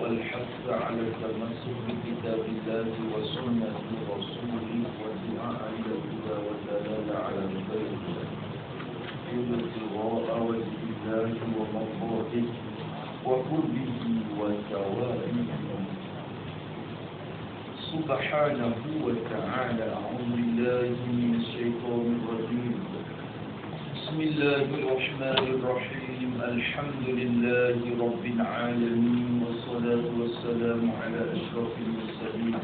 والحث على التمسك بكتاب الله وسنة رسوله والدعاء إلى الهدى والدلالة على الخير ابتغاء وجه الله ومرضاته وقربه وثوابه سبحانه وتعالى. أعوذ بالله من الشيطان الرجيم. بسم الله الرحمن الرحيم. الحمد لله رب العالمين والصلاة والسلام على أشرف المرسلين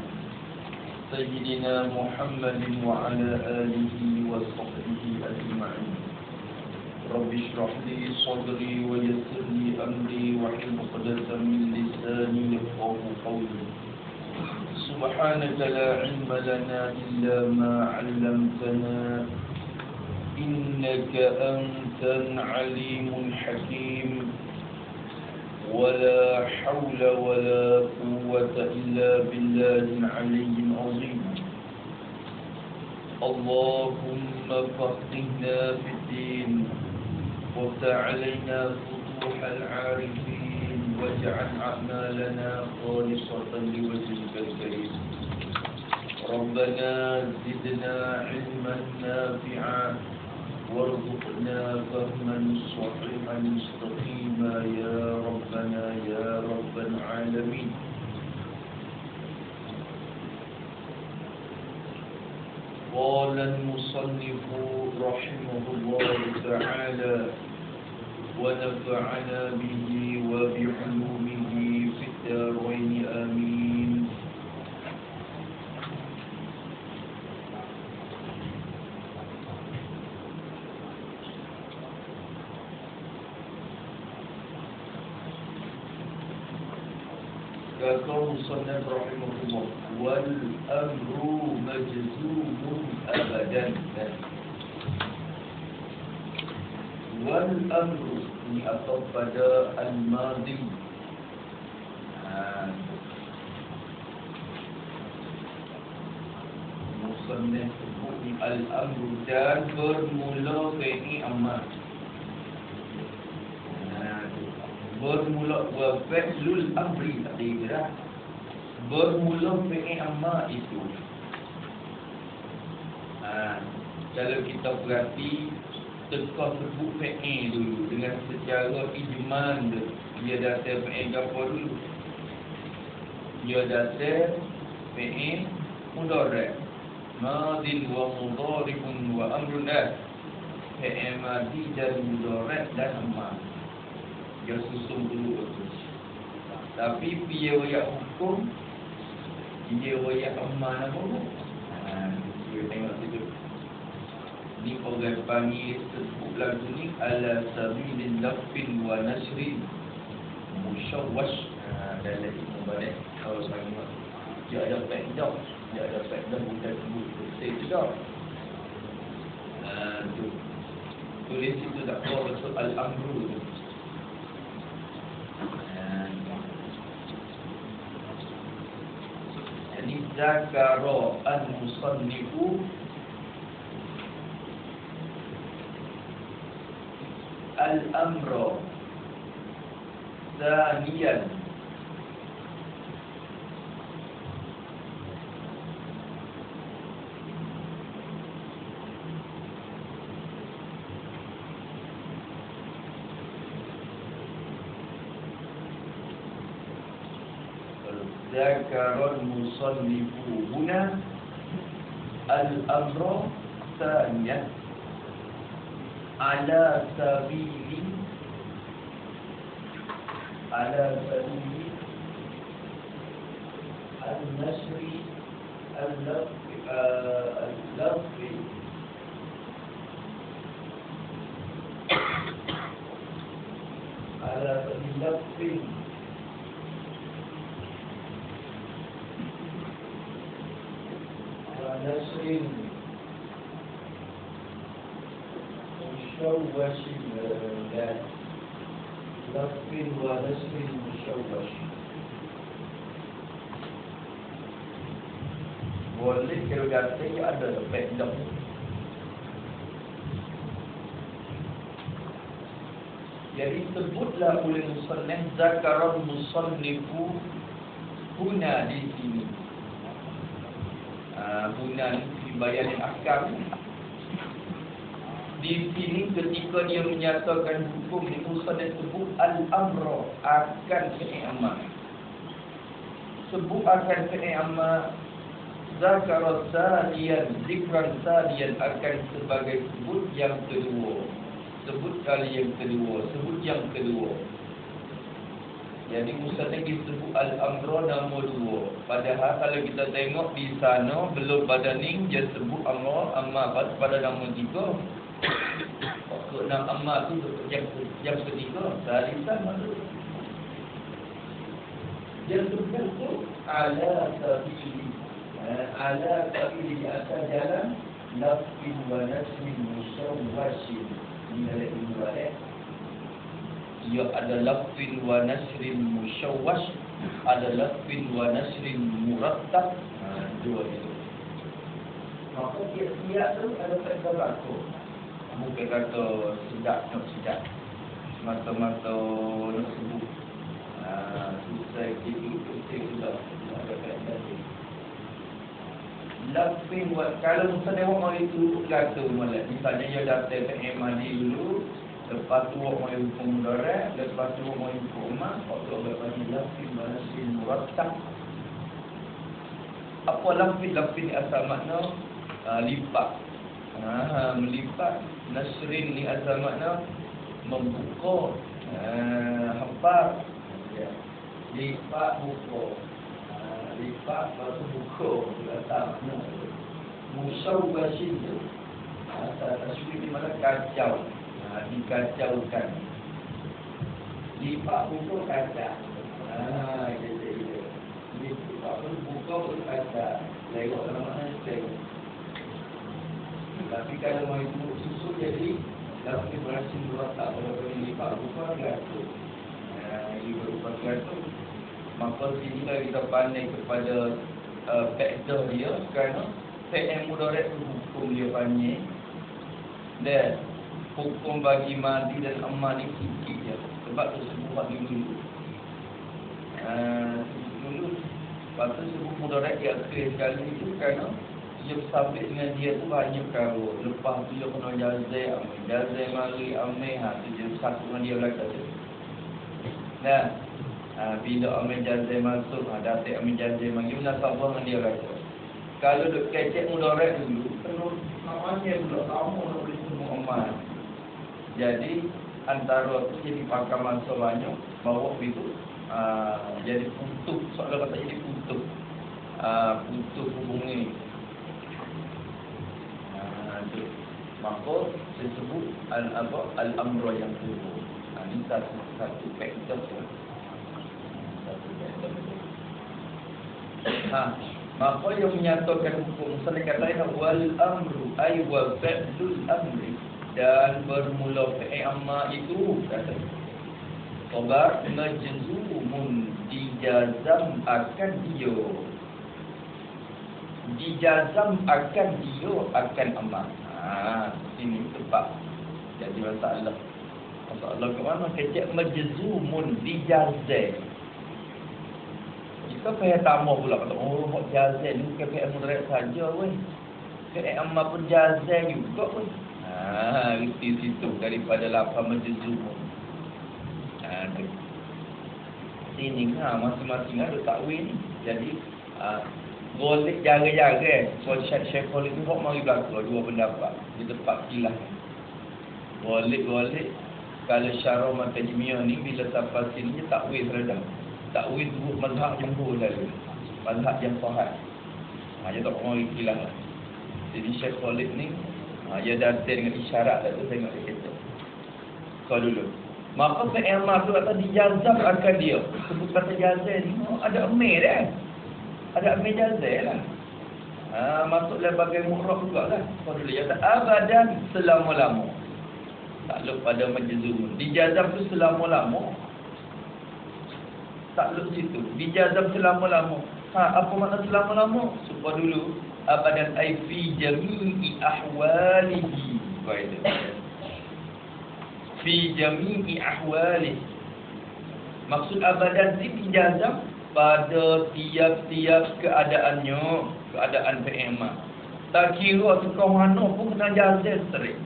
سيدنا محمد وعلى آله وصحبه أجمعين. رب اشرح لي صدري ويسر لي أمري واحلل عقدة من لساني يفقهوا قولي. سبحانك لا علم لنا إلا ما علمتنا إنك أنت العليم الحكيم. ولا حول ولا قوة إلا بالله العلي العظيم. اللهم فقهنا في الدين وافتح علينا فتوح العارفين واجعل أعمالنا خالصة لوجهك الكريم. ربنا زدنا علما نافعا وارزقنا فهما صحيحا مستقيما يا ربنا يا رب العالمين. قال المصنف رحمه الله تعالى ونفعنا به وبعلومه في الدارين آمين. Kata Musannaf rahimahullah, wal amru majzumun abadan. Wal amru ni atau pada al-madhi. Musannaf sebut al-amru dan bermula fi'il amr. Bermula wa fi'lul amri tadi dah. Bermula fi'il amr itu. Kalau kita perhati teka sebut fi'il dulu dengan secara ijmal dia datang fi'il apa dulu? Dia datang fi'il mudhari'. Madin wa mudharibun wa amrun dah. Fi'il madi dan mudhari' dan amr. Dia susun dulu betul. Tapi dia wayak hukum, dia wayak amanah pun. Kita tengok situ. Ni orang panggil sebut lagu ni ala sabilin lafin wa nasrin musyawwash. Dan lagi mubarak kalau sama dia ada faedah, dia ada faedah bukan sebut betul tidak. Tu tulis itu tak apa betul al-amru tu. Jadi zakara al-musannifu al-amra thaniyan ذكر المصنف هنا الأمر ثانيا على سبيل النشر اللفظ على سبيل اللفظ ونشر مشوش لفظ ونشر مشوش. Boleh kalau kata ada faedah. Jadi sebutlah oleh musannif zakarul musannifu huna di sini. Huna ni bayan akam. Di sini ketika dia menyatakan hukum ni musannif sebut al-amra akan fi'il. Sebut akan fi'il zakara sadiyan zikran sadiyan akan sebagai sebut yang kedua. Sebut kali yang kedua, sebut yang kedua. Jadi musannif disebut al-amra nombor 2. Padahal kalau kita tengok di sana belum pada ni dia sebut amra pada nombor 3. Pokok nama amma tu yang ketiga, salisan maksud. Dia sebut tu ala sabili. Ala sabili di atas jalan lafin wa nasmin musyawwashin. Ini adalah ibarat. Ia ada lafin wa nasrin musyawwash, ada lafin wa nasrin murattab. Dua itu. Maka tiap-tiap tu ada kata berlaku. Bukan kata sedap nak sedap. Mata-mata nak sebut. Susah gitu sudah ada kata tu. Lafin buat kalau misalnya orang itu kata malah misalnya dia datang ke MAD dulu, lepas tu orang mai hukum mudarat, lepas tu orang mai hukum mak, waktu lepas ni lafin nasrin murattab. Apa lafin asal makna lipat. Melipat. Nasrin ni asal makna membuka, hafal. Lipat buka. Lipat lepas buka. Asal makna musyawwashin tu. Asal taswir ni mana kacau. Dikacaukan. Lipat buka kacau. Lipat buka pun kacau. Lewat mana tengok. Tapi kalau mau itu susu jadi dapat berhasil tak kalau lipat bukan gratis. Ini berupa gratis. Maka sini kita pandai kepada faktor dia kerana fi'il mudhari' itu hukum dia pandai. Dan hukum bagi madi dan amma ni sikit je. Sebab tu sebut dulu. Dulu lepas tu sebut mudhari' di akhir sekali itu kerana dia bersabit dengan dia tu banyak karo. Lepas tu dia kena jazai mari amai tu dia satu dengan dia belakang tu. Nah, bila amai jazai masuk, datik amai jazai mari nak sabar dengan dia belakang. Kalau duk kecek mudarat dulu, perlu namanya pula sama nak boleh semua amal. Jadi antara tu jadi pakar masa banyak bawa itu jadi putus, soalan kata jadi putus. Putus hubungi. Maka disebut al-amra yang kedua. Ini satu faktor. Maka yang menyatakan hukum misalnya kata wal amru ay wa fa'lul amri dan bermula fi'il amma itu kata khabar majzumun dijazam akan dia. Dijazam akan dia akan amma. Sini sebab jadi masalah. Masalah ke mana? Kecek majzumun dijazai. Kita payah tambah pula kata, hak jazai ni bukan fi'il mudhari' saja weh. Fi'il amma pun jazai juga weh. Di situ daripada lafaz majzumun. Sini masing-masing ada takwil ni. Jadi golek jaga-jaga. So Syekh itu kok mari berlaku dua pendapat di tempat kilah. Golek kalau syarah matajmiah ni bila sampai sini dia takwil terhadap. Takwil tu mazhab jumhur lalu. Mazhab yang sahih. Dia tak mari kilah. Jadi Syekh ni dia datang dengan isyarat tu tengok dia kata. Kau dulu. Maka fi'il ma tu kata dijazam akan dia. Sebut kata jazai ni ada amir dah. Ada amir jazai lah. Masuklah bagai mu'rab juga lah. Kau dulu kata abadan selama-lama. Takluk pada majzum. Dijazam tu selama-lama. Takluk situ. Dijazam selama-lama. Apa makna selama-lama? Supaya dulu abadan ay fi jami'i ahwalihi. Baik. fi jami'i ahwalih. Maksud abadan ni dijazam pada tiap-tiap keadaannya, keadaan fi'il. Tak kira tukang mana pun kena jazam straight.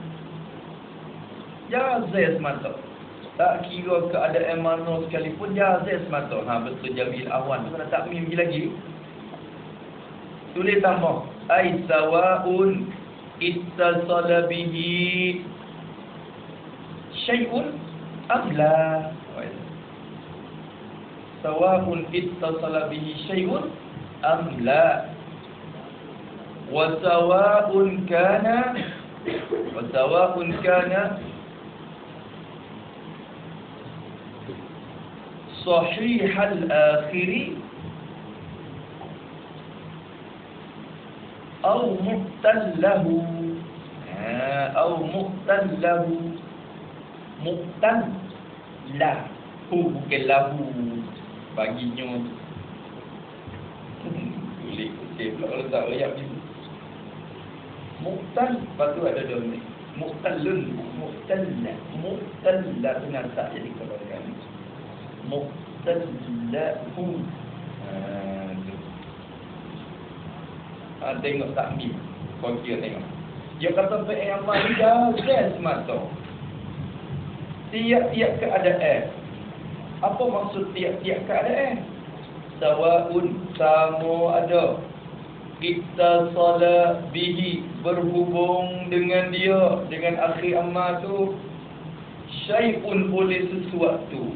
Jazam semata. Tak kira keadaan mana sekalipun jazam semata. Betul Jamil Awan tu kena takmim lagi. Tulis tambah. Ai sawa'un ittasala bihi syai'un am la. Sawa'un ittasala bihi syai'un am la. Wa sawa'un kana sahihal akhiri أو مقتله مقتله bukan lahu baginya boleh kutip pula kalau tak ayat ni muqtal lepas tu ada dua ni muqtalun muqtalla tu nanti jadi keluarkan muqtallahu tengok takmim. Kau kira tengok. Dia kata fi'il amal ni jazam semata. Tiap-tiap keadaan. Apa maksud tiap-tiap keadaan? Sawa'un sama ada. Ittasala bihi berhubung dengan dia, dengan akhir amal tu. Syai'un oleh sesuatu.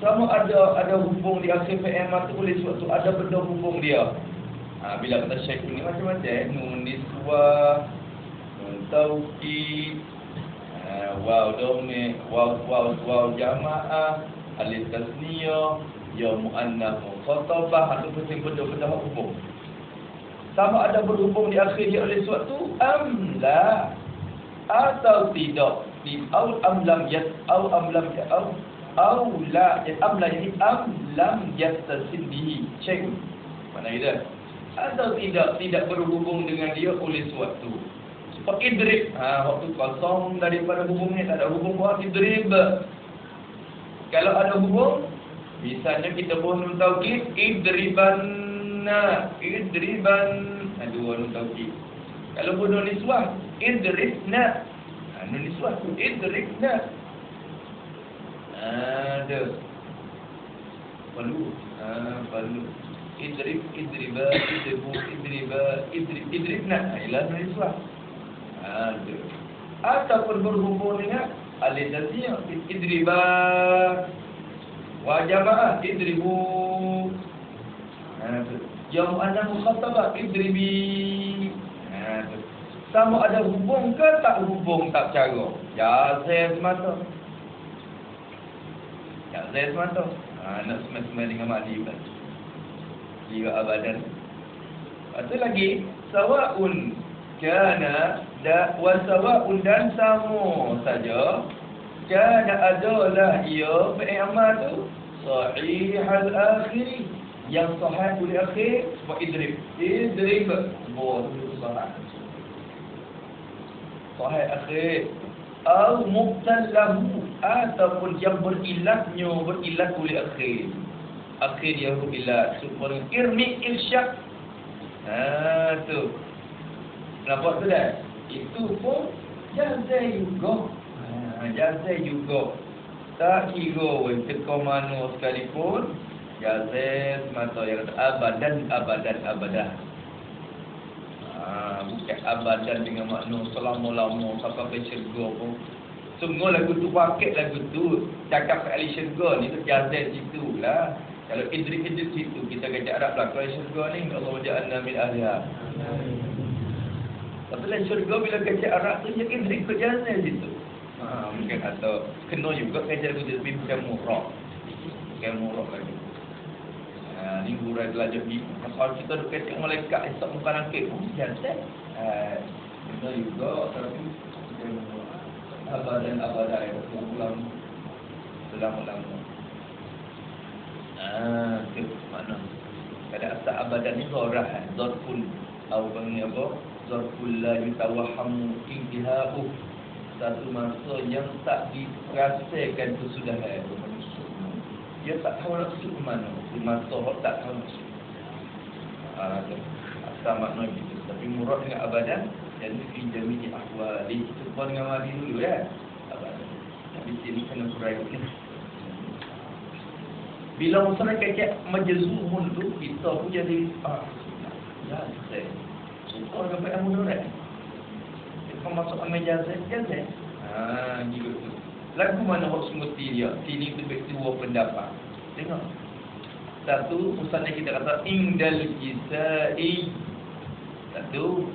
Sama ada hubung di akhir fi'il amal tu oleh sesuatu. Ada benda hubung dia. Bila kata syekh ni macam-macam nun niswa, nun taukid, waw dhamma, waw jamaah, alif tasniyah, ya muannas mukhatabah, atau benda-benda hubung. Sama ada berhubung di akhir dia oleh sesuatu am la atau tidak. Au am lam yas au am lam au la am la yani am lam yastasil bihi syekh. Mana dia? Atau tidak berhubung dengan dia oleh sesuatu. Seperti idrib, waktu kosong daripada hubungnya, tak ada hubung buat idrib. Kalau ada hubung, misalnya kita buat nun taukid, idribanna, dua nun taukid. Kalau buat nun niswah, idribna, nun niswah tu idribna. Ada perlu. Idriba, idribna. Ialah niswah. Ataupun berhubung dengan alif tasniyah. Idriba wa jamaah idribu. Yang ada mukhatabah idribi. Sama ada hubung ke tak hubung, tak cara. Jazam semata. Nak semai-semai dengan makdi kan. Dia abadan. Lepas lagi sawa'un kana wa sawa'un dan sama saja kana adalah ia fi'il amal tu sahihal akhir yang sahih oleh akhir sebab idrib buat sahih akhir atau muqtallahu ataupun yang berilat oleh akhir dia ilat supaya irmi irsyad. Tu. Nampak tu dah? Itu pun jazai juga. Tak kira teka mana sekalipun jazai semata yang kata abadan. Bukan abadan dengan makna selama-lama sampai ke syurga pun. Semua lagu tu paket lagu tu cakap kat ahli syurga ni tu jazai situ lah. Kalau idrik situ kita kata Arab lah. Kalau syurga ni Allah ja'alna min ahliha. Tapi lain syurga bila kata Arab tu dia idrik ke jazai situ. Mungkin atau kena juga kata lagu tu tapi bukan murah. Bukan murah lagi. Ni hurai belajar ni. Kalau kita duk kata malaikat esok muka nakik pun jazai. Kena juga tapi abadan yang berulang selama-lama. Itu makna. Kada asal abadan ni zarah, zarfun atau panggil apa? Zarful la yutawahhamu intihau. satu masa yang tak dirasakan kesudahan. Dia tak tahu nak masuk ke mana. Di masa tak tahu masuk. Asal makna gitu. Tapi murad dengan abadan dan fi jami'i ahwali. Itu pun dengan mari dulu ya. Abadan. Tapi sini kena kurangkan. Bila masalah kecek majzumun tu, kita pun jadi jazah. Suka dengan yang mudah. Kita masuk amal jazah. Gitu. Lagu mana hok semuti dia? Sini tu dua pendapat. Tengok. Satu, usahanya kita kata indal kisai. Satu.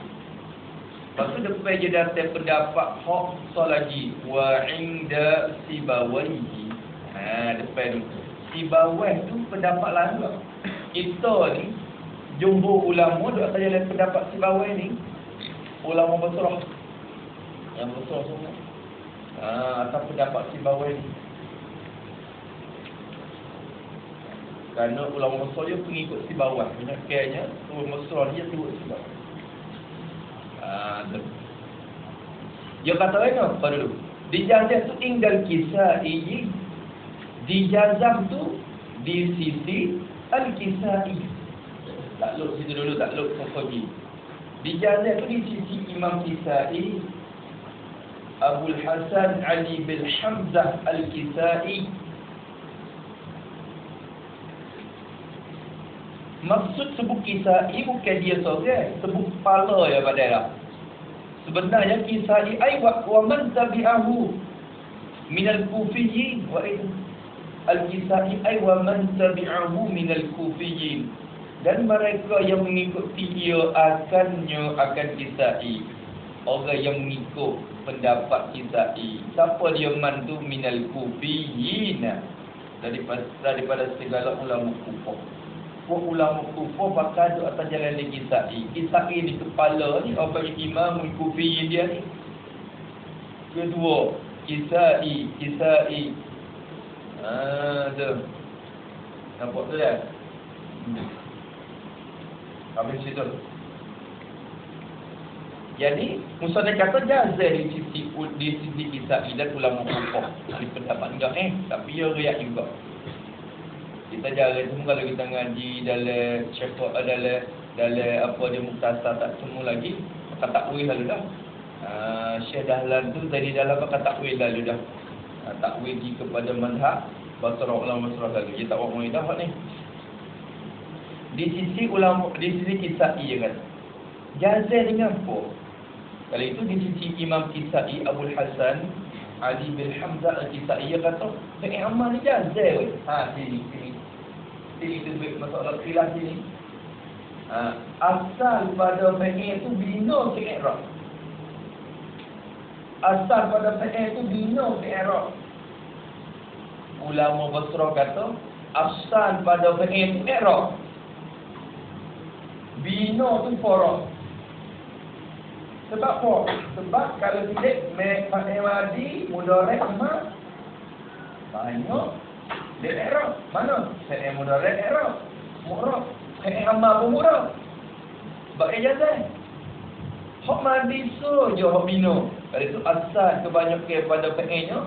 Lepas tu depan je datang pendapat hok lagi. Wa inda sibawaihi. Depan tu. Sibawai tu pendapat lalu. Kita ni jumhur ulama duk atas jalan pendapat sibawai ni. Ulama besar. Yang besar semua. Atas pendapat sibawai ni. Kerana ulama besar dia pengikut sibawai. Penyakitnya ulama besar dia turut sibawai. Dia kata apa dulu? Dijazah tu ingdal kisai. Dijazah tu di sisi al-kisai. Takluk situ dulu, takluk Sokoji. Dijazah tu di sisi Imam Kisai, Abul Hasan Ali bin Hamzah Al-Kisai. Maksud sebut Kisai bukan dia seorang, sebut kepala ya pada dia. Sebenarnya Kisai ai wa man tabi'ahu minal kufiyyin wa Al-Kisai ai wa man tabi'ahu minal kufiyyin. Dan mereka yang mengikuti dia akan Kisai. Orang yang mengikut pendapat Kisai. Siapa dia man tu minal kufiyyin. Daripada segala ulama kufur. Ulama kufur bakal duduk atas jalan Kisai. Kisai ni kepala ni orang imam kufiyyin dia ni. Kedua, Kisai. Tu. Nampak tu dah? Habis situ. Jadi, Musannaf kata jazah di sisi Kisai dan ulama kufur. Ada pendapat enggak tapi dia riak juga. Kita jalan semua kalau kita ngaji dalam syafaq dalam apa dia muktasar tak semua lagi, maka takwil lalu dah. Syekh Dahlan tu tadi dalam maka takwil lalu dah. Takwil kepada mazhab Basra ulama Basra lalu. Dia tak orang dah ni. Di sisi ulama, di sisi Kisai je kan. Jazah dengan apa? Kalau itu di sisi Imam Kisai Abul Hasan Ali bin Hamzah Al-Kisai dia kata, "Fi'il amal ni jazah weh." Sini tu masalah khilaf sini. Asal pada fi'il tu bina ke i'rab. Asal pada fi'il tu bina ke i'rab. Ulama Basra kata, asal pada fi'il tu i'rab. Bina tu fara. Sebab apa? Sebab kalau tidak fi'il madi mudhari' sama banyak dia i'rab. Mana? Fi'il mudhari' i'rab. Mu'rab. Fi'il amar pun mu'rab. Sebab ijazah. Hak madi saja hak bina. Kalau itu asal kebanyakan pada fi'ilnya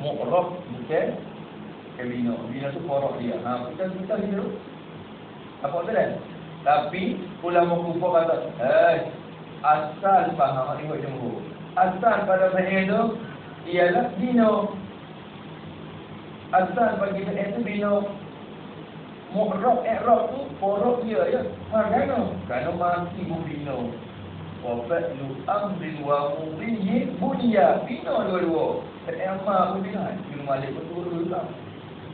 mu'rab bukan bina. Bina tu fara' dia. Kita dulu. Apa tu dah? Tapi ulama kufur kata, asal faham ikut jumhur. Asal pada fi'il tu ialah bina. Asal bagi fi'il tu bina. Mu'rab i'rab tu fara' dia ya. Kerana mati bina. Wa fa'lu amrin wa mudhiyin bunya. Bina dua-dua. Fi'il amar pun bina. Ibn Malik betul dulu tak.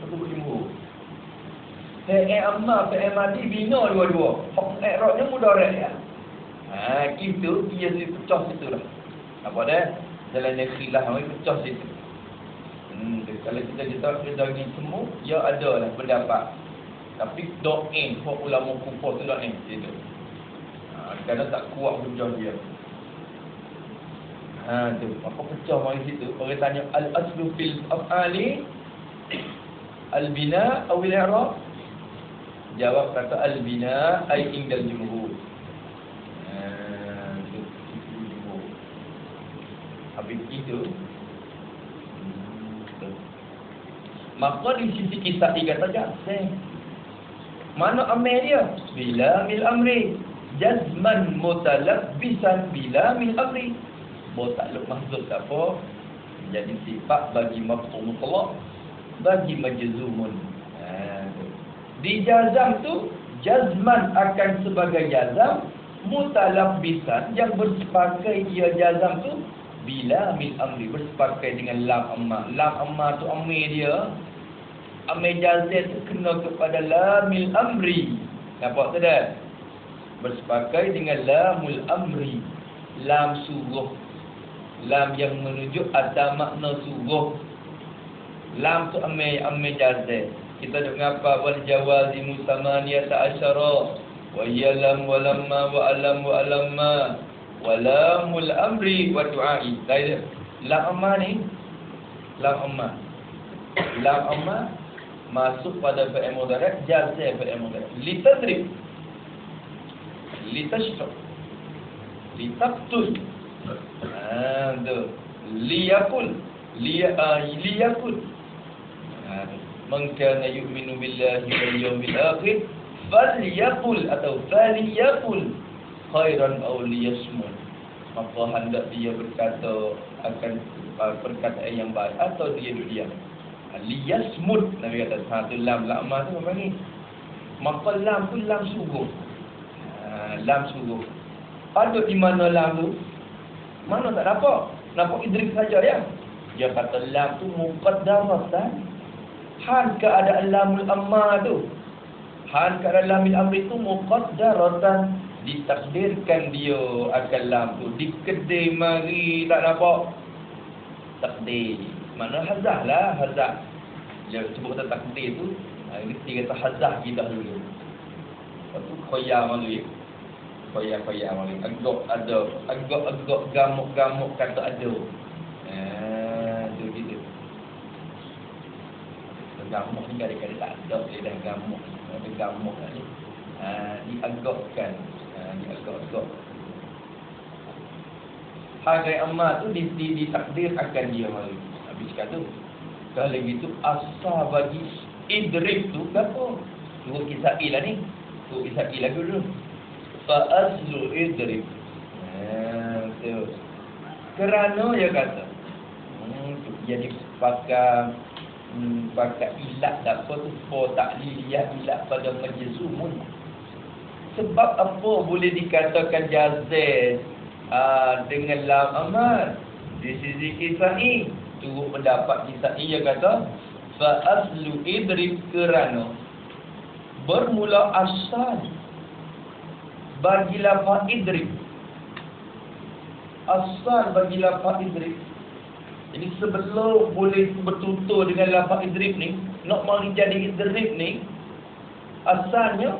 Betul jumhur. Fi'il amar, fi'il madi bina dua-dua. Hak i'rabnya mudhari' ya. Gitu dia pecah situ lah. Apa dah? Jalan yang khilaf ni pecah situ. Kalau kita ni semua, dia ada lah pendapat. Tapi do'in, hak ulama kufur tu do'in situ. Kadang tak kuat hujah dia. Tu, apa pecah mari situ. Orang tanya al-aslu fil af'ali al-bina aw al-i'rab? Jawab kata al-bina ay indal jumhur. Habis itu Maka di sisi kisah kata jazm. Mana amil dia? Bila mil amri. Jazman mutalabbisan bila mil amri. Takluk mahzuf tak apa. Jadi sifat bagi maf'ul mutlaq, bagi majzumun. Di jazam tu jazman akan sebagai jazam, mutalabbisan yang bersepakai ia jazam tu bila mil amri, bersepakai dengan lam amma. Lam amma tu amir dia. Amir jazam tu kena kepada lamil amri. Nampak tak dah? Bersepakai dengan lamul amri. Lam suruh. Lam yang menunjuk ada makna suruh. Lam tu amir jazam. Kita duk ngapa wal jawazi musamaniyata asyara wa yalam wa lamma wa alam wa alamma wa lamul amri wa du'ai. Dah lam amma ni, lam amma masuk pada fi'il mudhari', jazam fi'il mudhari'. Litadrib, litashfa, litaqtul, liyakul, liyakul. Man kana yu'minu billahi wal yawmil akhir falyaqul atau falyaqul khairan aw liyasmut. Maka hendak dia berkata akan perkataan yang baik atau dia diam. Liyasmut, Nabi kata satu lam lama tu apa ni? Maka lam tu lam suruh. Lam suruh. Ada di mana lam tu? Mana tak dapat? Nampak idrik saja ya. Dia kata lam tu muqaddaratan. Han keadaan lamul amma tu, han keadaan lamil amri tu muqaddaratan, ditakdirkan dia akan lam tu. Dikedai mari tak nampak takdir. Mana hazah lah, hazah. Dia sebut kata takdir tu, dia kata hazah kita dulu. Lepas tu khoyah malu ya. Khoyah malu. Agak gamuk kata ada. Tu gitu. Gamuk ni kadang-kadang tak ada, dia dah gamuk. Ada gamuk ni. Diagakkan. Diagak-agak. Harga amat tu ditakdir akan dia malu. Habis kata kalau gitu asal bagi idrik tu apa? Turut kisah lah ni. Turut kisah lagi dulu. Fa aslu idrik. Tu. Kerana dia kata. Jadi pakai ilat apa tu takliliyah ilat pada majzumun. Sebab apa boleh dikatakan jazam dengan lam amal di sisi kisai? Turut pendapat kisai yang kata fa aslu idrik, kerana bermula asal bagi lafaz idrik. Asal bagi lafaz idrik. Jadi sebelum boleh bertutur dengan lafaz idrik ni, nak mari jadi idrik ni, asalnya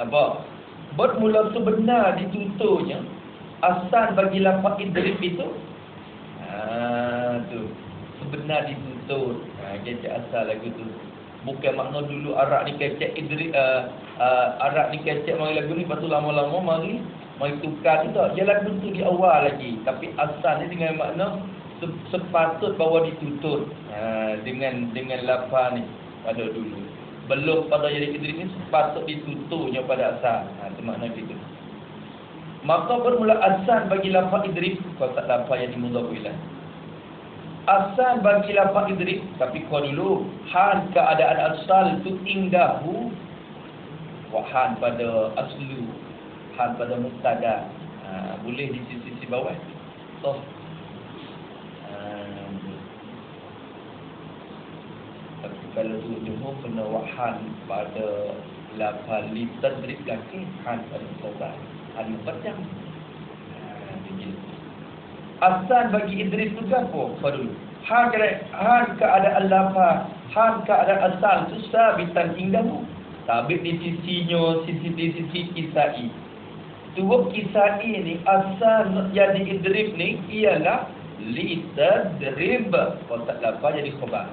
apa? Bermula sebenar dituturnya, asal bagi lafaz idrik itu, tu sebenar ditutur. Kecek asal lagu tu. Bukan makna dulu arak ni kecek idrik, arak ni kecek mari lagu ni, lepas tu lama-lama mari tukar tu tak. Dia lagu tu di awal lagi. Tapi asal ni dengan makna sepatut bahawa ditutur dengan lafaz ni pada dulu. Belum pada jadi idrik ni sepatut dituturnya pada asal. Itu makna gitu. Maka bermula asal bagi lafaz idrik, kau tak lafaz yang dimudhaf ilaih. Asal bagi lafaz idrik, tapi kau dulu hal keadaan asal tu indahu wa hal pada aslu, hal pada mubtada. Boleh di sisi bawah. So tapi kalau tu jumhur kena wahan pada lafaz litadrik lagi, hal pada mubtada, hal muqaddam. Asal bagi idris tu apa? Dulu hal keadaan lafaz, hal keadaan asal tu sabitan indahu, sabit di sisinya, sisi kisai. Turut kisah ini asal jadi idrib ni ialah litadrib. Kalau tak lafaz jadi khabar.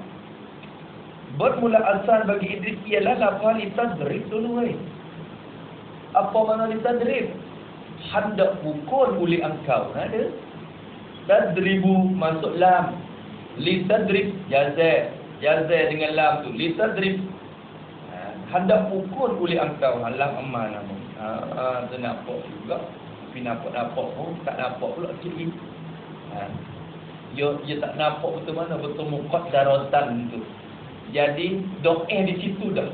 Bermula asal bagi idrib ialah lafaz litadrib dulu. Apa makna litadrib? Hendak pukul oleh engkau. Ada. tadribu masuk lam. Li tadrib jazaa. Jazaa dengan lam tu. Li tadrib. Hendak pukul oleh engkau halang amal nama. Tu nampak juga. Tapi nampak pun tak nampak pula sikit. Dia tak nampak betul mana betul muqaddaratan tu. Jadi doa di situ dah.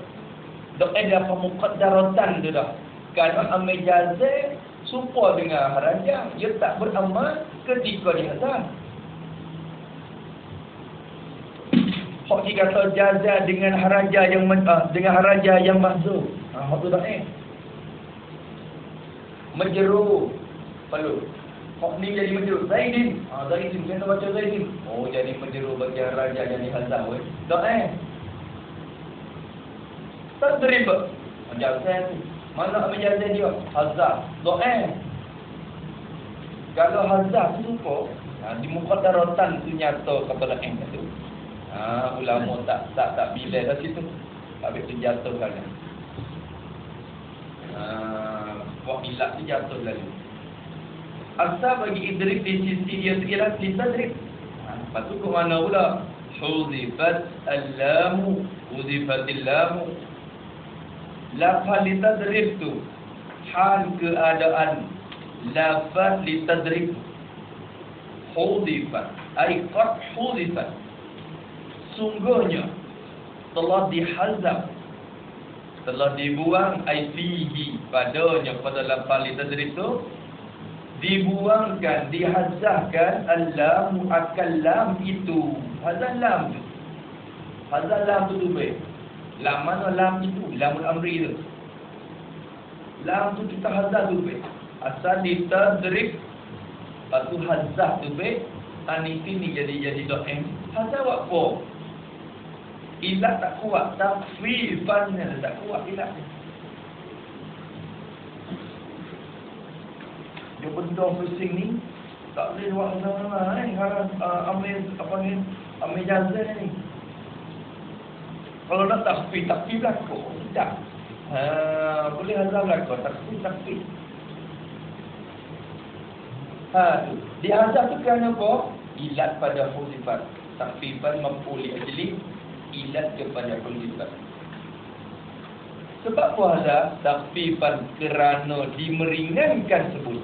Doa dia apa muqaddaratan tu dah. Kalau amal jazaa serupa dengan haraja, dia tak beramal ketika dia azan. Hak dikata jaza dengan haraja yang mahzuf. Hak tu dah menjeru. Perlu. Hak ni jadi menjeru. Zaidin. Zaidin kena baca Zaidin. Oh jadi menjeru bagi haraja jadi hazah weh. Dah tadrib. Jaza tu. Mana ambil jaza dia? Hazah. Dah Kalau hazah tu kok di muqaddaratan tu nyata kepada tu. Ulama tak bila dah situ. Habis tu jatuh kali. Buat hilap tu jatuh lalu. Asal bagi idrik di sisi dia ialah litadrik. Lepas tu ke mana pula? Hudifat al-lamu. Hudifatil lamu. Lafaz litadrik tu hal keadaan lafaz litadrik. Hudifat ay qad hudifat. Sungguhnya telah dihazab, telah dibuang ai fihi padanya pada lafaz litadrib tu dibuangkan, dihazahkan al-lam akal lam itu. Hazal lam tu. Hazal lam tu baik. Lam mana lam itu? Lamul amri tu. Lam tu kita hazah tu baik. Asal litadrib patu hazah tu baik. Aniti ni jadi doa. Hazah apa? Ilat tak kuat, takfifannya tak kuat ilat. Dia benda pusing ni tak boleh buat sama-sama haram amil jazah ni. Kalau nak takfi berlaku tidak. Boleh hazam berlaku takfi. Dihazam tu kerana apa? Ilat pada hudifat. Takfifan maf'uli ajli ilat kepada hudifat. Sebab apa ada takfifan? Kerana dimeringankan sebut.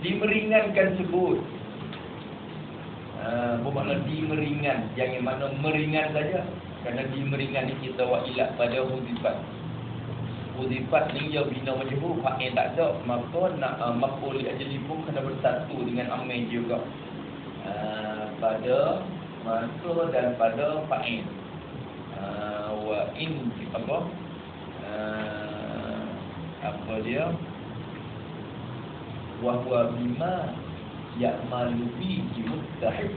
Dimeringankan sebut. Bermakna dimeringan. Jangan mana meringan saja. Kerana dimeringan ni kita buat ilat pada hudifat. Hudifat ni dia bina majhul, fa'il tak ada. Maka nak maf'ul ajli pun kena bersatu dengan amil juga. Pada masa dan pada fa'il. Wa in apa dia? Wa huwa bima ya'malu bihi mustahil.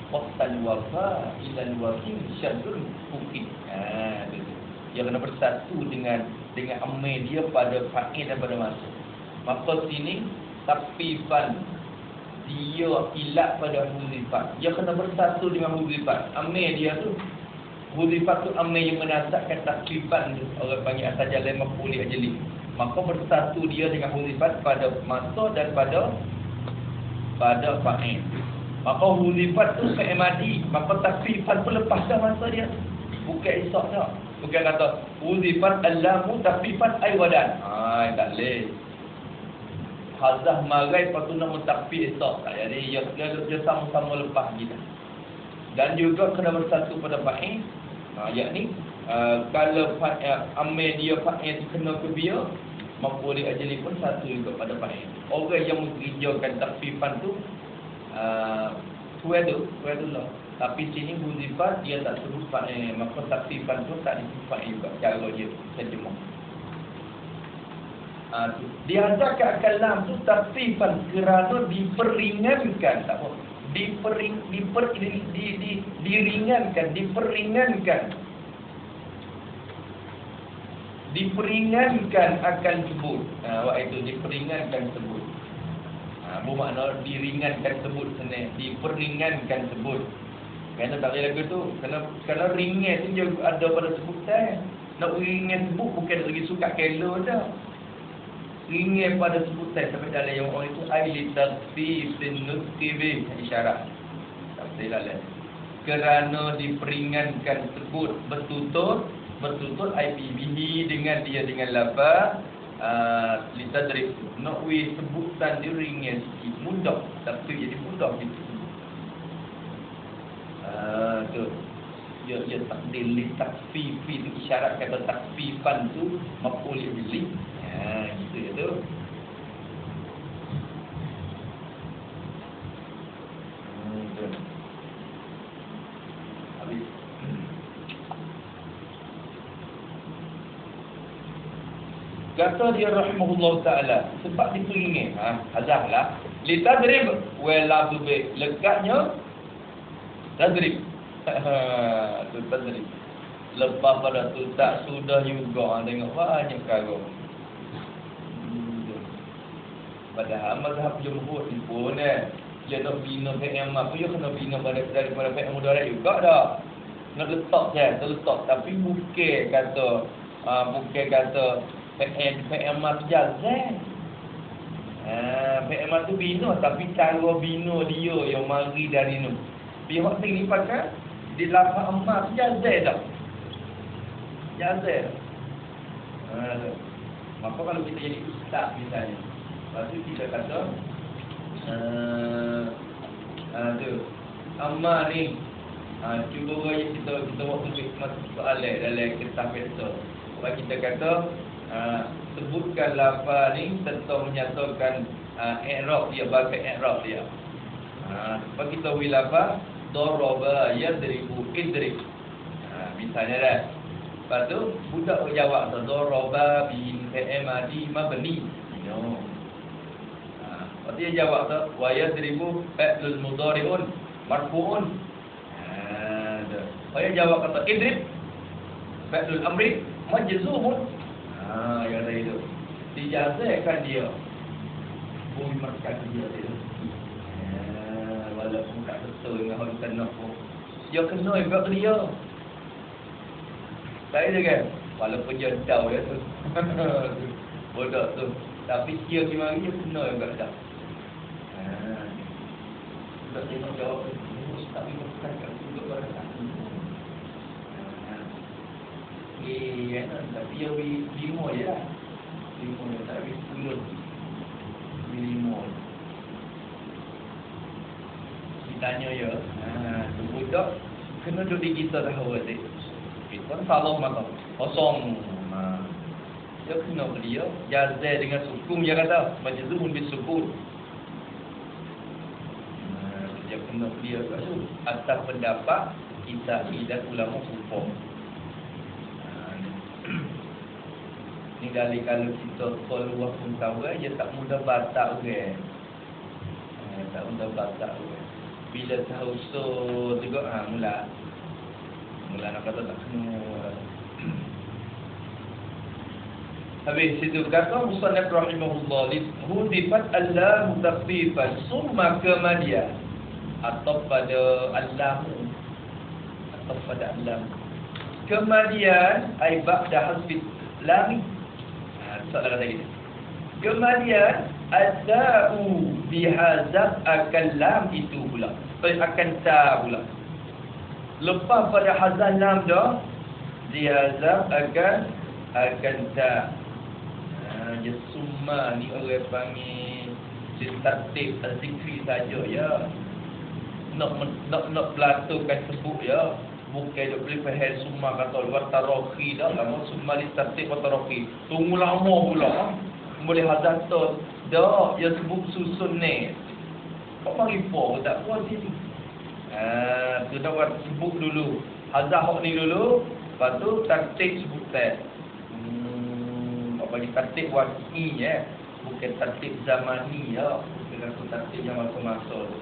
Waqtal wafa ila al-waqi syadul fuqid. Dia kena bersatu dengan amil dia pada fa'il dan pada masa. Maka sini takfifan dia ilat pada hudifat. Dia kena bersatu dengan hudifat. Amil dia tu hudifat tu amil yang menasabkan takfifan tu. Orang panggil asal jalan maf'ul ajli. Maka bersatu dia dengan hudifat pada masa dan pada fa'il. Maka hudifat tu fa'il madi. Maka takfifan pun lepas dah masa dia. Bukan isak dah. Bukan kata hudifat al-lamu takfifan ay wadan. Tak boleh. Hazah marai lepas tu nama takfir esok. Jadi dia sama-sama lepas kita. Dan juga kena bersatu pada fa'il. Yakni kalau amil dia fa'il kena ke dia, maf'ul ajli pun satu juga pada fa'il. Orang yang mengerjakan takfifan tu tu lah. Tapi sini hudifat dia tak sebut fa'il. Maka takfifan tu tak disebut fa'il juga. Cara dia terjemah. Dihadapkan akal lam tu takfifan kerana diperingankan. Tak apa. Diperingankan akan sebut. Waktu itu diperingankan sebut. Bermakna diringankan sebut sebenarnya. Diperingankan sebut. Kerana tak boleh lagu tu. Kerana ringan tu dia ada pada sebutan. Nak ringan sebut bukan lagi suka kelo dah. ringin pada sebutan sampai dalam yang orang itu aili taqfifin nutqi isyarat. Tak boleh kerana diperingankan sebut bertutur IPBH dengan lafaz litadrib nakwi sebutan dia ringan sikit, mudah, tapi jadi mudah gitu. Tu ya takdir li takfifi tu isyarat kata takfifan tu maf'ul bihi. Gitu ya tu. Habis. Kata dia rahimahullah ta'ala sebab diperingat hazah lah li tadrib wala tu be lekatnya tadrib. Tu tadrib. Lepas pada tu tak sudah juga tengok banyak kagum. Padahal mazhab jumhur ni pun dia nak bina fi'il amr pun dia kena bina daripada fi'il mudhari' juga dah. Nak letak je, terletak tapi bukan kata fi'il amr jazam. Fi'il amr tu bina tapi cara bina dia yang mari dari nu. Pihak sini pakai di lafaz amr jazam dah. Jazam. Maka kalau kita jadi ustaz misalnya, lepas tu kita kata tu Ammar ni cuba bagi kita buat masuk soalan dalam kitab itu. Sebab kita kata sebutkan lafaz ni serta menyatakan i'rab dia, bagai i'rab dia. Sebab kita wi lafaz daraba yadribu idrib. Misalnya dah. Lepas tu budak jawab daraba bin fi'il madi mabni. No. Dia jawab tu wa yadribu fi'lul mudhari'un marfu'un. Dia jawab kata idrib fi'lul amri majzumun. Yang tadi tu dijazahkan dia bumi markas dia tu. Walaupun tak betul dengan hal tanah pun dia kena juga dia. Saya je kan walaupun dia tahu dia tu bodoh tu tapi dia kemari dia kena juga dah. Tak tengok jawab tapi bukan kat juga pada satu. Tapi dia lima je lah. Lima je tak habis 10. Lima. Ditanya ya, budak kena duduk di kita tahu adik. Kita salah mata. Kosong. Dia kena dia jazai dengan sukun dia kata. Majzumun bis sukun. Dia kena dia tu atas pendapat kita dan ulama hukum. Ni kali kalau kita keluar pun tahu dia tak mudah batak ke. Tak mudah batak ke. Bila tahu so juga mula nak kata tak kena. Habis itu kata Musannaf rahimahullah hudifat Allah mutaqfifan summa kemudian atau pada Allah kemudian ai ba'da hasbi lam soalan lagi kemudian adau bihazab akan lam itu pula akan ta pula lepas pada hazal lam dah dihazab akan ta. Dia summa ni orang panggil ditartib zikri saja ya. Nak pelatukan sebut ya. Bukan dia boleh faham summa kata luar tarakhi dah lama summa ditartib wa tarakhi. Tunggu lama pula. Boleh hazal tu dah dia sebut susun ni. Kau mari po tak puas sini. Tu dah sebut dulu. Hazal hok ni dulu, lepas tu tartib sebutan. Bagi tertib waqi ya, bukan tertib zamani ya, bukan tertib yang masa-masa tu.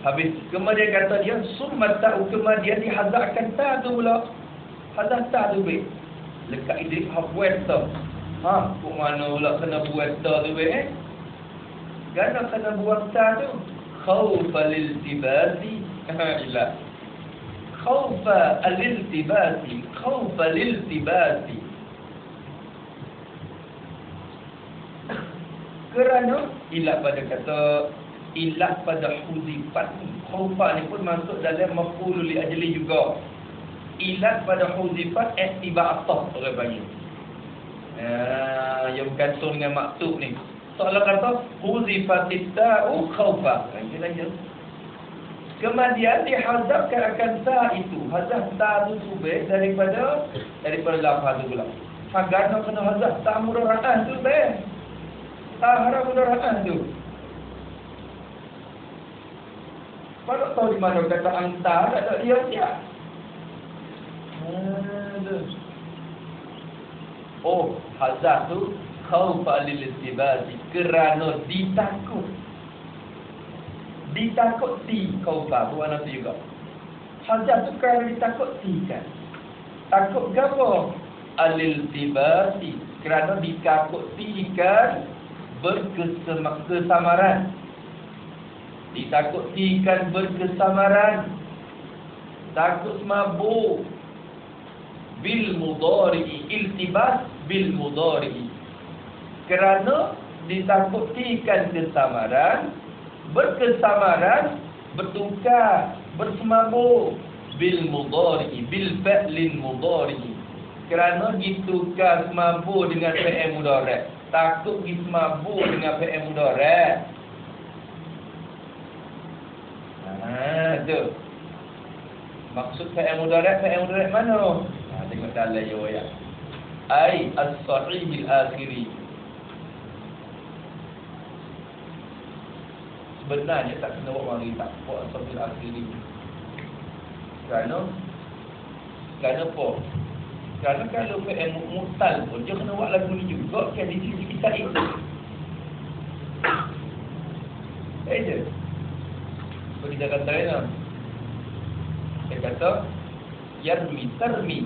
Habis kemudian kata dia summa ta'u kemudian dihazakkan ta tu pula. Hazak ta tu be. Lekat idrik hafwat tu. Kok mana pula kena buat ta tu be Gana kena buat ta tu? Khawfal iltibasi. Ilah. khaufa al-iltibasi, khaufa al-iltibasi. Kerana ilat pada kata, ilat pada huzifat ni, khaufa ni pun masuk dalam maf'ul li ajli juga. Ilat pada huzifat i'tibar atas orang panggil. Yang bergantung dengan maktub ni. Soalan kata huzifatit ta'u khaufa. Lagi. Kemudian dihazafkan akan ta itu. Hazaf ta tu subih daripada lafaz tu pula. Agar nak kena hazaf ta mudhara'ah tu beh. Ta harap mudhara'ah tu. Kalau tahu di mana kata anta tak ada dia siap. Oh, hazaf tu khaufa lil-iltibasi, kerana ditakut. Ditakuti khaufa, bukan apa juga. Hazaf tu kerana ditakuti kan. Takut gapo? Al-iltibasi, kerana ditakuti kan berkesamaran. Ditakuti kan berkesamaran. Takut mabuk. Bil mudhari'i, iltibas bil mudhari'i, kerana ditakutikan kesamaran, berkesamaran, bertukar, bersemabur bil mudhari'i, bil fi'lin mudhari'i, kerana ditukar semabur dengan fi'il mudhari'. Takut disemabur dengan fi'il mudhari'. Tu maksud fi'il mudhari' mana? Tengok dalam ayat. Ai as-sahih al-akhiri. Sebenarnya tak kena buat mari tak buat as-sahih al-akhiri. Kerana apa? Kerana kalau fi'il mutal pun dia kena buat lagu ni juga kan di sisi kita itu. Je. Apa kita kata kan? Dia kata yarmi tarmi.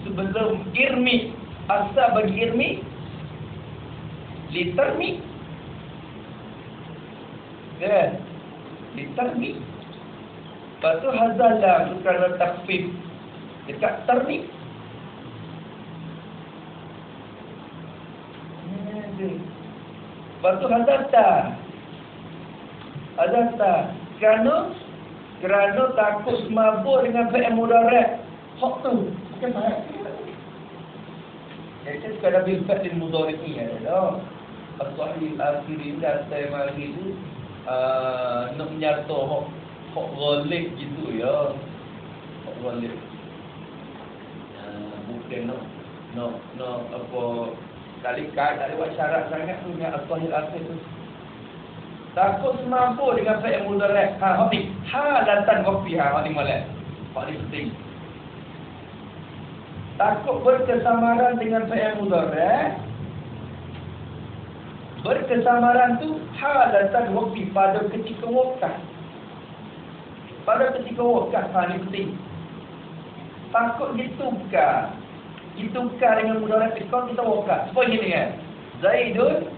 Sebelum irmi, asal bagi irmi litarmi, ya, litarmi. Lepas tu hazalah kerana takfif dekat tarmi. Lepas tu hazata kerana takut semabur dengan fi'il mudhari'. Hak tu bukan faham. Jadi sekadar bil fi'il mudhari'i adalah as-sahih al-akhiri dan saya mari tu nak menyata hak ghalib gitu ya. Hak ghalib. Bukan nak apa talikat tak ada buat syarat sangat tu dengan as-sahih al-akhir tu. Takut semampu dengan fi'il mudhari'. Hak ni halatan wafiha, hak ni molek. Hak ni penting. Takut berkesamaran dengan fi'il mudhari'. Berkesamaran tu halatan wafi, pada ketika wakaf. Pada ketika wakaf, ni penting. Takut ditukar dengan mudhari' kalau kita wakaf. Supaya gini kan, Zaidun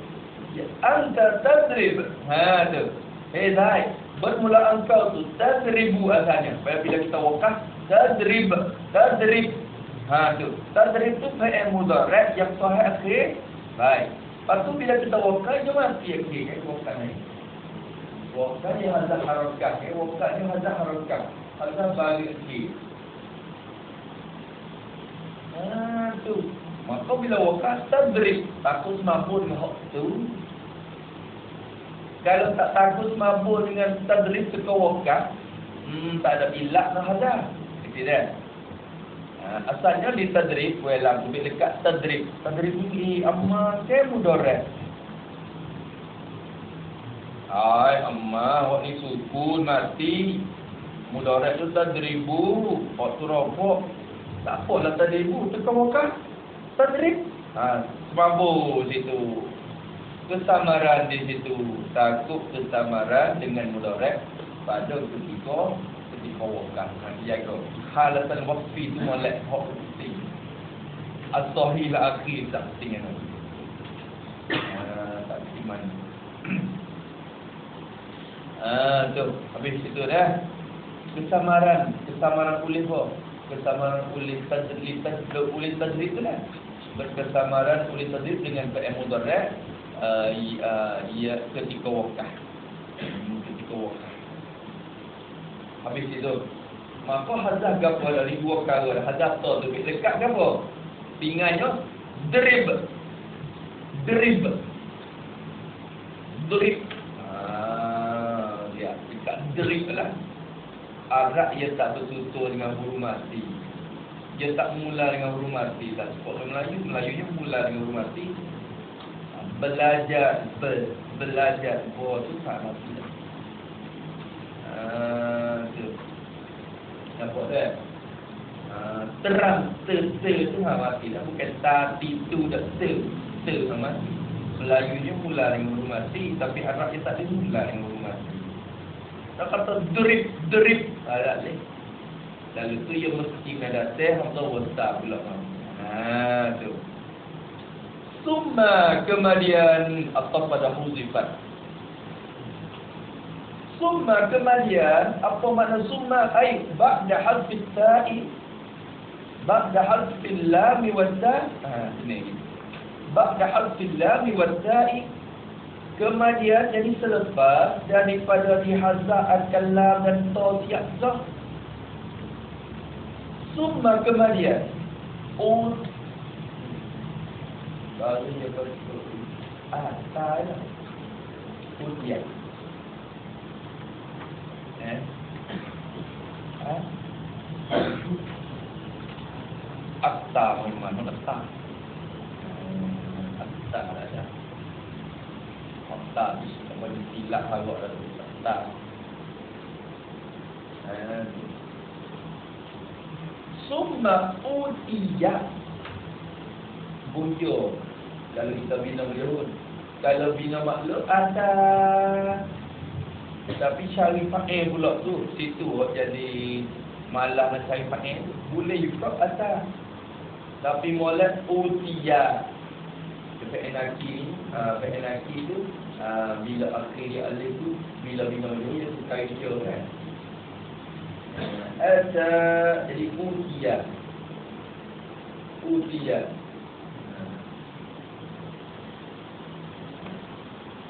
anta tadrib. Tu. Zaid, bermula engkau tu tadribu asalnya. Bila kita wakaf, tadrib. Tu. Tadrib tu fi'il mudhari' yang sahih akhir. Baik. Lepas tu bila kita wakaf, dia mati akhir kan wakaf ni. Wakaf ni hazah harakah. Wakaf ni hazah harakah. Hazah balik akhir. Tu. Maka bila wakaf tadrib, takut semabur dengan hak tu. Kalau tak takut semabur dengan tadrib tu ke wakaf, tak ada ilat nak hazah. Tidak. Asalnya di tadrib, welang tu dekat tadrib. Tadrib ni amma ke mudhari'. Hai amma, awak ni sukun mati. Mudhari' tu tadribu, waktu rafaq. Tak apalah tadribu, tu ke wakaf. Tadrib. Semabur situ. Kesamaran di situ. Takut kesamaran dengan mudhari' pada ketika wakaf. Jaga. Halatan waqfi tu molek hak penting. As-sahih al-akhir tak penting kan. Tak penting mana. Tu habis situ dah. Kesamaran oleh apa? Kesamaran oleh tajrid tu lah. Berkesamaran oleh tajrid dengan fi'il mudhari' ia ketika wakah. Habis itu, maka hazah gapo dari dua perkara. Hazah tu lebih dekat gapo? Pingannya drib. Dia dekat drib lah. Arab ia tak bertutur dengan huruf mati. Dia tak mula dengan huruf mati. Tak sebut Melayunya mula dengan huruf mati. Belajar tu tak mati dah. Tu. Nampak tak? Terang tu mati dah. Bukan tadi tu dah tu mati. Melayunya mula dengan huruf mati, tapi Arab dia tak ada mula dengan huruf mati. Tak kata drip tak boleh. Lalu tu ia mesti kena datang atau wasap pula. Tu. Summa kemudian atau pada huzifat. Summa kemudian apa makna summa? Ai ba'da harfi ta'i, ba'da harfi lam wa ta'. Ini. Ba'da harfi lam wa ta'i. Kemudian jadi selepas daripada dihazah al-kalam dan ta siap. Summa kemudian baru dia berikut tak ujian akta mana akta ada akta bisa bagi silap awak dah akta summa utiya bunyo. Kalau kita bina mulun, kalau bina makhluk ada, tapi cari fa'il pula tu, situ jadi malah nak cari fa'il tu. Boleh juga ada, tapi molek utiya. Fa'il naki tu bila akhir alif tu, bila bina mulun dia suka dia kan. Ada jadi utiya.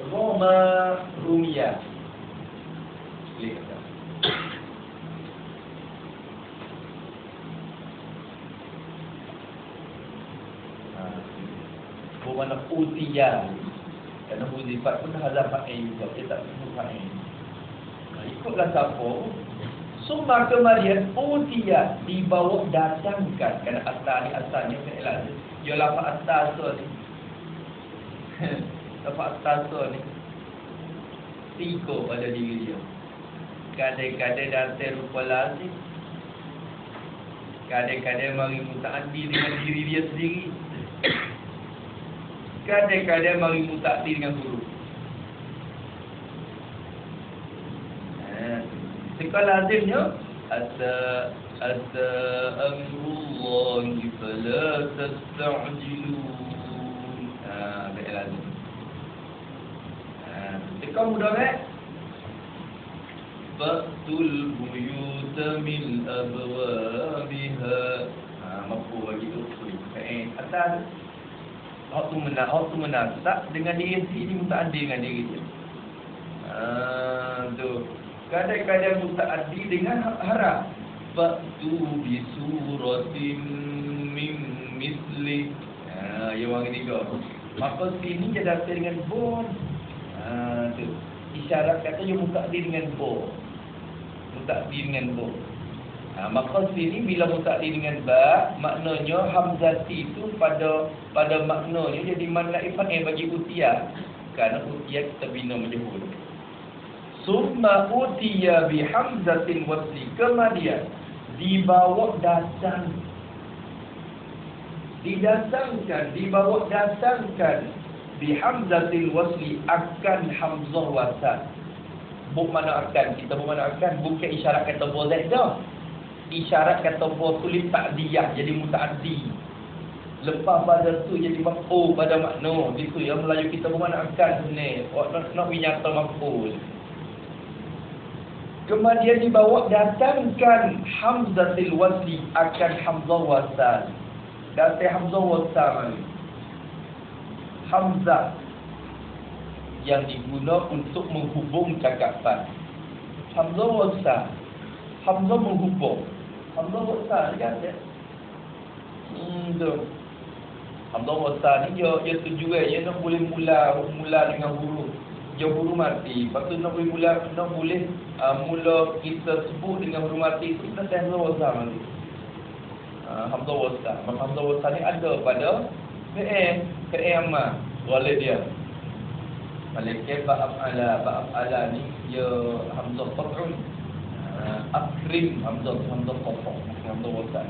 Roma Rumia. Boleh kata. Bermakna utiya. Kerana huzifat pun hazaf fa'il juga. Dia tak sebut fa'il. Ikutlah siapa. Summa kemudian utiya dibawa datangkan. Kerana asal ni asalnya fi'il. Dia lafaz asal tu ni. Lafaz asal ni tiko pada diri dia. Kadang-kadang datang rupa lazim, kadang-kadang mari muta'addi dengan diri dia sendiri, kadang-kadang mari muta'addi dengan huruf. Sekal lazimnya asa amrullahi fala tasta'jilun. Baik lazim. Sekal mudarat Fatul buyuta min abwabiha. Mampu bagi tu atas Waktu menasab dengan diri sendiri, muta'addi dengan diri dia. Tu. Kadang-kadang muta'addi dengan harap. Fatu bisuratin min misli. Yang orang ketiga. Maka sini dia datang dengan bon. Tu. Isyarat kata dia muta'addi dengan bo. Muta'addi dengan bo. Maka sini bila muta'addi dengan ba, maknanya hamzati itu pada maknanya jadi makna ifa'il bagi utiya. Kerana utiya kita bina majhul. Summa utiya bi hamzatin wasli. Kemudian dibawa datang. Dibawa datangkan bi hamzatil wasli akan hamzah wasal. Bukan mana akan, kita bermakna akan bukan isyarat kata bo zaid dah. Isyarat kata bo tulis ta'diyah jadi muta'addi. Lepas pada tu jadi maf'ul pada makna. Itu yang Melayu kita bermakna akan sebenarnya. Nak nyata maf'ul. Kemudian dibawa datangkan hamzatil wasli akan hamzah wasal. Datang hamzah wasal mari. Hamzah yang diguna untuk menghubung cakapan. Hamzah wasal. Hamzah menghubung. Hamzah wasal kan dia. Tu. Hamzah wasal ni dia tujuan dia nak boleh mula dengan huruf. Dia huruf mati. Lepas tu nak boleh mula kita sebut dengan huruf mati tu kita hamzah wasal mari. Hamzah wasal. Hamzah wasal ni ada pada fi'il amma walid dia. Malaikat ba'ala ni dia hamzah qat'un. Akrim hamzah qat'un. Hamzah wasal.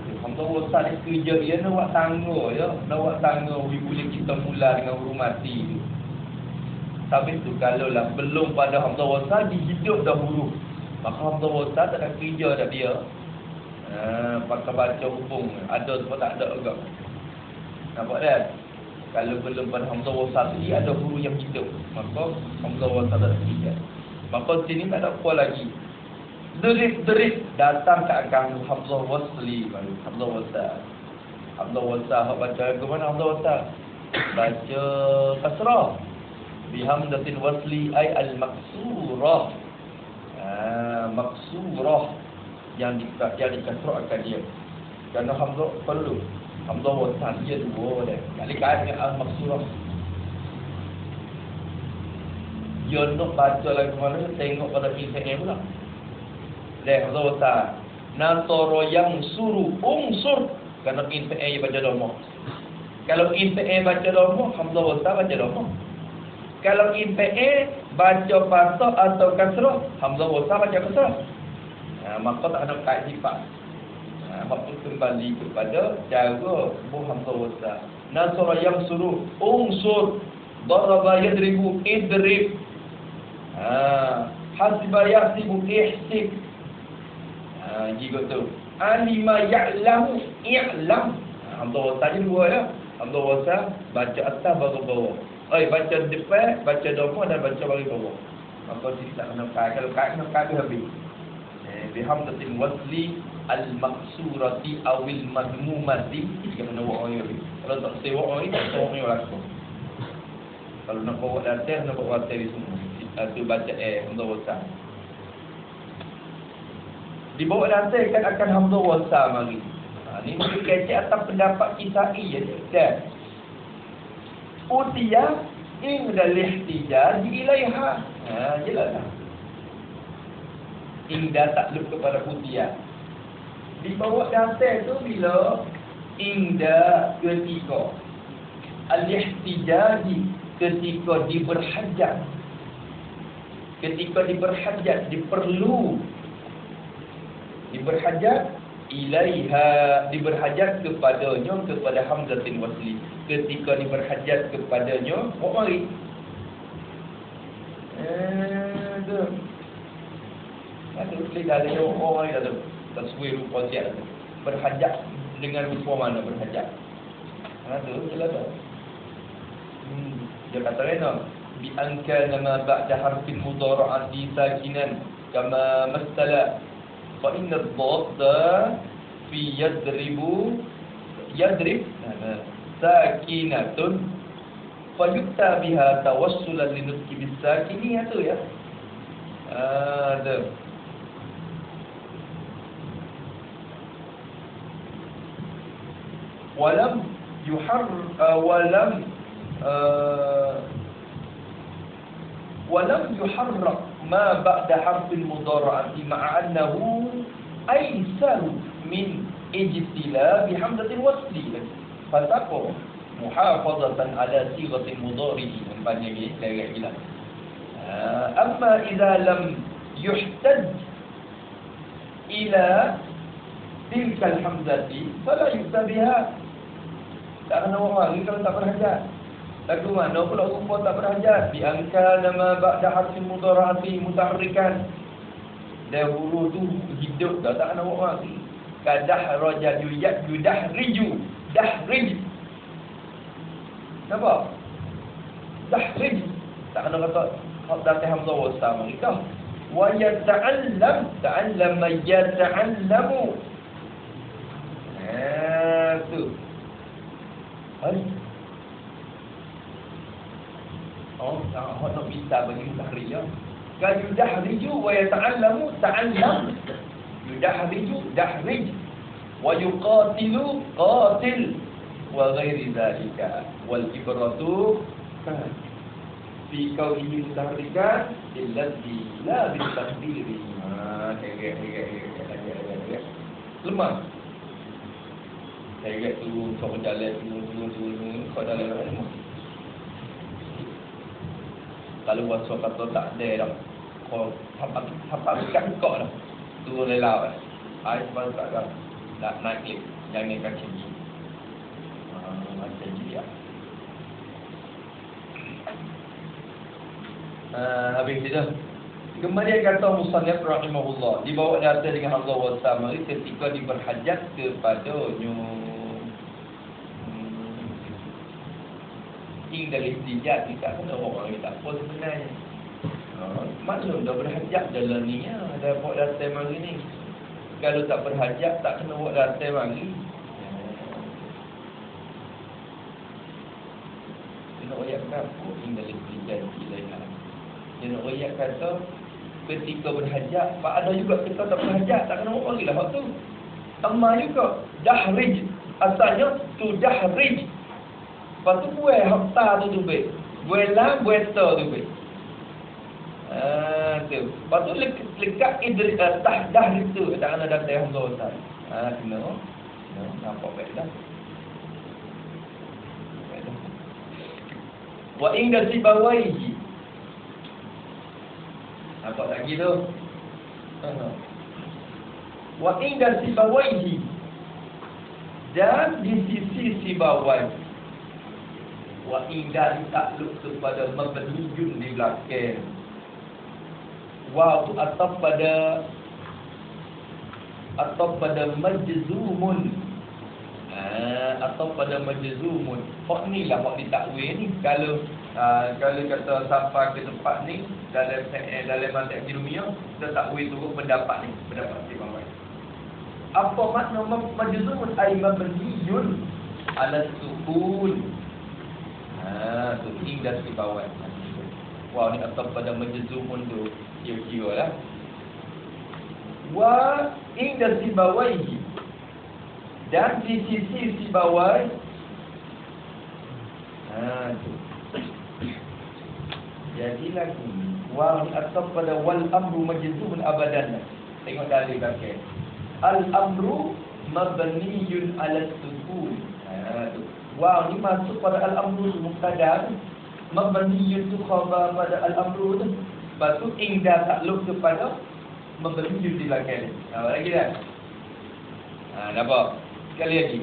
Tu hamzah wasal ni kerja dia nak buat tangga ya. Nak buat tangga boleh kita mula dengan huruf mati tu. Tapi tu kalau lah belum pada hamzah wasal dihidup dah huruf. Maka hamzah wasal tak ada kerja dah dia. Pakai baca hubung ada sebab tak ada juga. Nampak tak? Kalau belum pada hamzah wasal dia ada huruf yang hidup. Maka hamzah wasal tak ada kerja. Maka sini tak ada apa lagi. Derit datang ke akan hamzah wasli baru hamzah wasal. Hamzah wasal baca ke mana hamzah wasal? Baca kasrah. Bihamdatin wasli ay al-maksurah. Maksurah yang dikasrahkan dia. Kerana hamzah perlu hamzah wasal dia dua dah. Kali kait dengan al-maksurah. Dia nak baca lagi mana tengok pada kisah pula. Dah hamzah wasal. Nasara yang suruh unsur kerana kisah baca dhamma. Kalau kisah baca dhamma hamzah wasal baca dhamma. Kalau IPA baca fasah atau kasrah, hamzah wasal baca kasrah. Maka tak ada kait sifat. Maka kembali kepada cara buh hamzah wasal. Nasara yang suruh unsur, daraba yadribu idrib. Hasiba yahsibu ihsib. Jika tu. Alima ya'lamu i'lam. Hamzah wasal dua ya. Hamzah wasal baca atas baru bawah. Baca depan, baca dhamma dan baca bagi bawah. Maka sini tak kena kait. Kalau kait kena kait habis. Bihamdatin wasli al-maksurati awil madmumati. Kita kena buat orang ni. Kalau tak sewa orang ni, tak sewa orang ni langsung. Kalau nak bawa datang, nak bawa datang di semua. Itu baca hamzah wasal. Dibawa datang kan akan hamzah wasal mari. Ini mungkin kecek atas pendapat Kisai je. Dan Utiya indal ihtijaj ilaiha. Jelaslah. Inda takluk kepada utiya. Dibawa datang tu bila inda ketika al-ihtijaj ketika diberhajat. Ketika diberhajat, diperlu. Diberhajat ilaiha, diberhajat kepadanya, kepada hamzatin wasli. Ketika diberhajat kepadanya, mari. Ada boleh dah ada orang yang ada taswir rupa siap tu. Berhajat dengan rupa mana berhajat? Ada jelas tak? Dia kata rena bi anka nama ba'da harfin mudhara'ati sakinan kama masala fa inna ad-dadda fi yadrib sakinatun fayukta biha tawassulan linutki bisakini tu ya. Ada walam yuharrak ma ba'da harfil mudhara'ati ma'a annahu aysaru min ijtila bihamdatil wasli fataqo muhafazatan ala sighatil mudhari panjang ni saya jelas. Amma idza lam yuhtaj ila tilka alhamzati fala yuktabiha. Tak kena orang kalau tak berhajat. Lagu mana pula rupa tak berhajat? Bi angka nama ba'da harfin mudhara'ati mutaharrikan. Dahulu tu hidup dah tak kena orang. Kadah raja yudahriju. Dahrij. Nampak? Dahrij. Tak kena kata Hak datang hamzah wasal mereka. Wa yata'allam, ta'allama yata'allamu. Tu. Hai. Hak nak bisa bagi tahrir ya. Kan yudahriju wa yata'allamu ta'allam. Yudahriju dahrij. Wa yuqatilu qatil. Wa ghairi dhalika. Wal ibratu fi qawlihi mutaharrikan illati la bitaqdiri. Lemah. Saya turun kau jalan turun kau jalan lemah. Kalau wasfa kata tak ada dah. Kau hampa dekat kau dah. Turun lelau dah. Ai sebab tak dah. Nak naik lift. Jangan kaki ni. Macam dia. Habis itu. Kemudian kata musannif rahimahullah, dibawa data dengan Allah Wasama ketika diberhajat kepadanya. Tinggal istijat ni tak kena orang ni tak apa sebenarnya. Maklum dah berhajat dalam ni ya, dah buat data mari ni. Kalau tak berhajat tak kena buat data mari. Kena ayat berapa tinggal istijat ilaha. Kena ayat kata ketika berhajat, pak ada juga kita tak berhajat tak kena buat lagi lah hak tu. Amma juga dahrij asalnya tu dahrij. Lepas tu buat hakta tu baik. Buat lam, buat ta tu baik. Tu. Lepas tu lekat idri tahdah itu. Tak kena datang hamzah wasal. Kena. Nampak baik dah. Wa inda sibawaihi. Nampak tak gitu? Wa inda sibawaihi. Dan di sisi sibawai. Wa indah takluk kepada mabniyun di belakang. Wa tu atau pada majzumun. Atau pada majzumun. Hak ni lah hak ditakwil ni. Kalau kata sampai ke tempat ni dalam mantik Jerumiyah, kita takwil turut pendapat ni, pendapat Sibawai. Apa makna majzumun? Ay mabniyun ala sukun. Tu indah di bawah. Wah, ni atau pada majzumun tu kira-kira lah. Wa indah di bawah. Dan di sisi di bawah. Tu. Jadi lagi. Wa ni atau pada wal amru majzumun abadan. Tengok dalil kakek. Al amru mabniyun ala sukun. Tu. Wow, ni masuk pada al-amru mubtada. Mabniyun tu khabar pada al-amru tu. Lepas tu indah takluk kepada mabniyun di belakang. Lagi dah. Nampak? Sekali lagi.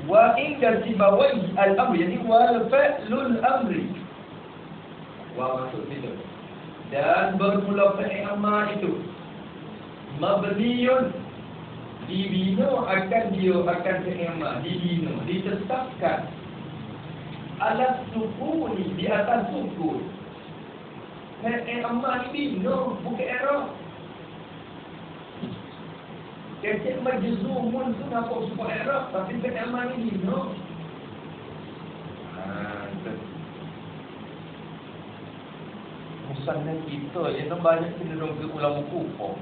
Wa indah sibawai al-amru. Jadi wal fa'lul amri. Wa masuk situ. Dan bermula fi'il amar itu mabniyun, dibina akan fi'il dibina, ditetapkan ala sukuni, di atas sukun. Fi'il amar dibina, bukan i'rab. Kecik majzumun tu nampak sebut i'rab, tapi fi'il amar dibina. Musannaf kita yang banyak cenderung ke ulama kufur.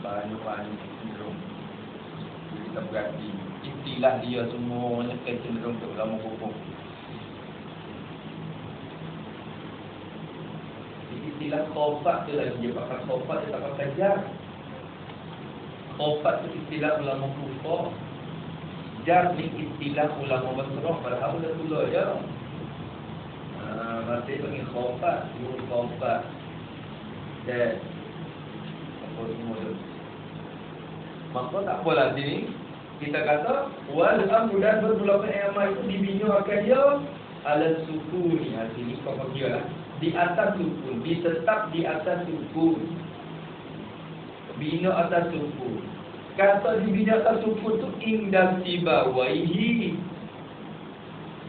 Banyak cenderung kita berarti istilah dia semua menekan cenderung ke ulama hukum. Istilah khofat tu lagi dia pakai khofat, dia tak pakai jar. Khofat tu istilah ulama kufur. Jar ni istilah ulama basrah, padahal dah pula je. Masih panggil khofat, khofat. Dan apa semua tu. Maka tak apalah sini kita kata wal amru dan bermula fi'il itu dibina dia ala sukun. Sini kau kira lah. Di atas sukun, ditetap di atas sukun. Bina atas sukun. Kata dibina atas sukun tu indah sibawaihi.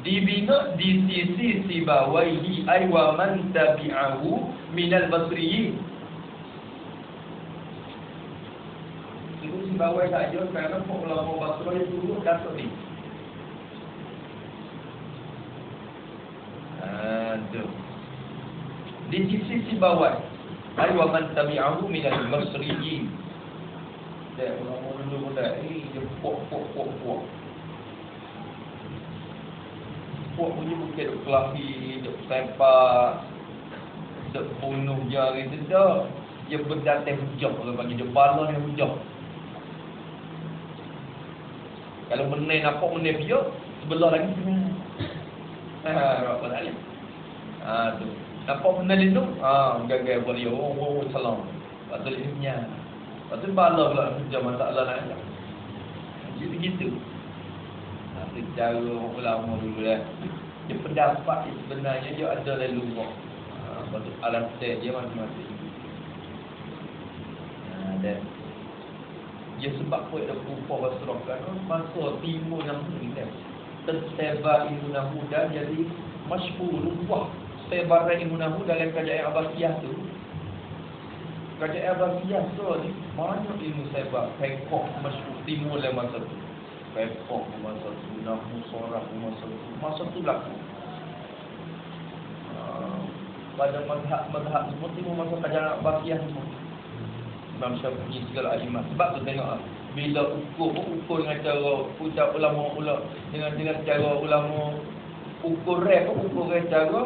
Dibina di sisi sibawaihi ay wa man tabi'ahu minal basriyin. Itu sibawai saja kerana ulama Basrah yang dulu datuk ni. Di sisi sibawai ay wa man tabi'ahu minal basriyin. Dah ulama dulu dah dia puak. Puak punya bukan duk kelahi, duk sempak, duk bunuh jari tu dah. Dia berdatang hujah, orang bagi dia bala dia hujah. Kalau menai nampak menai biar, sebelah lagi tengah. Apa tak boleh? Tu. Nampak menai lindung, gagal boleh. Salam. Lepas tu dia lepas tu bala pula hujah masalah nak. Jadi begitu. Secara ulama dulu dah. Dia pendapat dia sebenarnya dia ada leluhur. Lepas tu alasan dia masing-masing. Dan dia sebab apa ada kufa Basrah kan masa timur Nahdun kan. Tersebar ilmu Nahdun jadi masyhur luah. Sebaran ilmu Nahdun dalam kerajaan Abbasiyah tu. Kerajaan Abbasiyah tu ni banyak ilmu sebar. Fiqh masyhur timur dalam masa tu. Fiqh masa tu, Nahwu Sorah masa tu laku. Pada mazhab semua timur masa kerajaan Abbasiyah semua. Imam Syafi'i segala imam. Sebab tu tengok bila ukur dengan cara ucap ulama dengan cara ulama ukur cara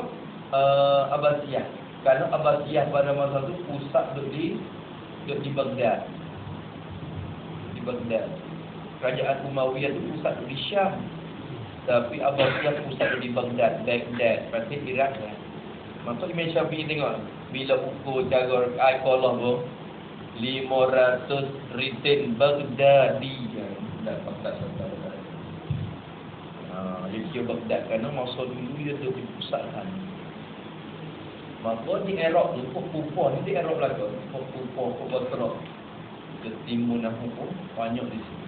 Abbasiyah. Kalau Abbasiyah pada masa tu pusat duduk di Baghdad. Di Baghdad. Kerajaan Umayyah tu pusat di Syam. Tapi Abbasiyah pusat di Baghdad, berarti Iraq lah. Maksud Imam Syafi'i tengok bila ukur cara Aiqalah tu 500 ritin Baghdadi. Tak Baghdad. Dia kira Baghdad kerana masa dulu dia tu di pusat kan. Maka di Iraq tu Kufa ni di Iraq lah tu. Kufa Basrah. Ke timur Nahdun pun banyak di sini.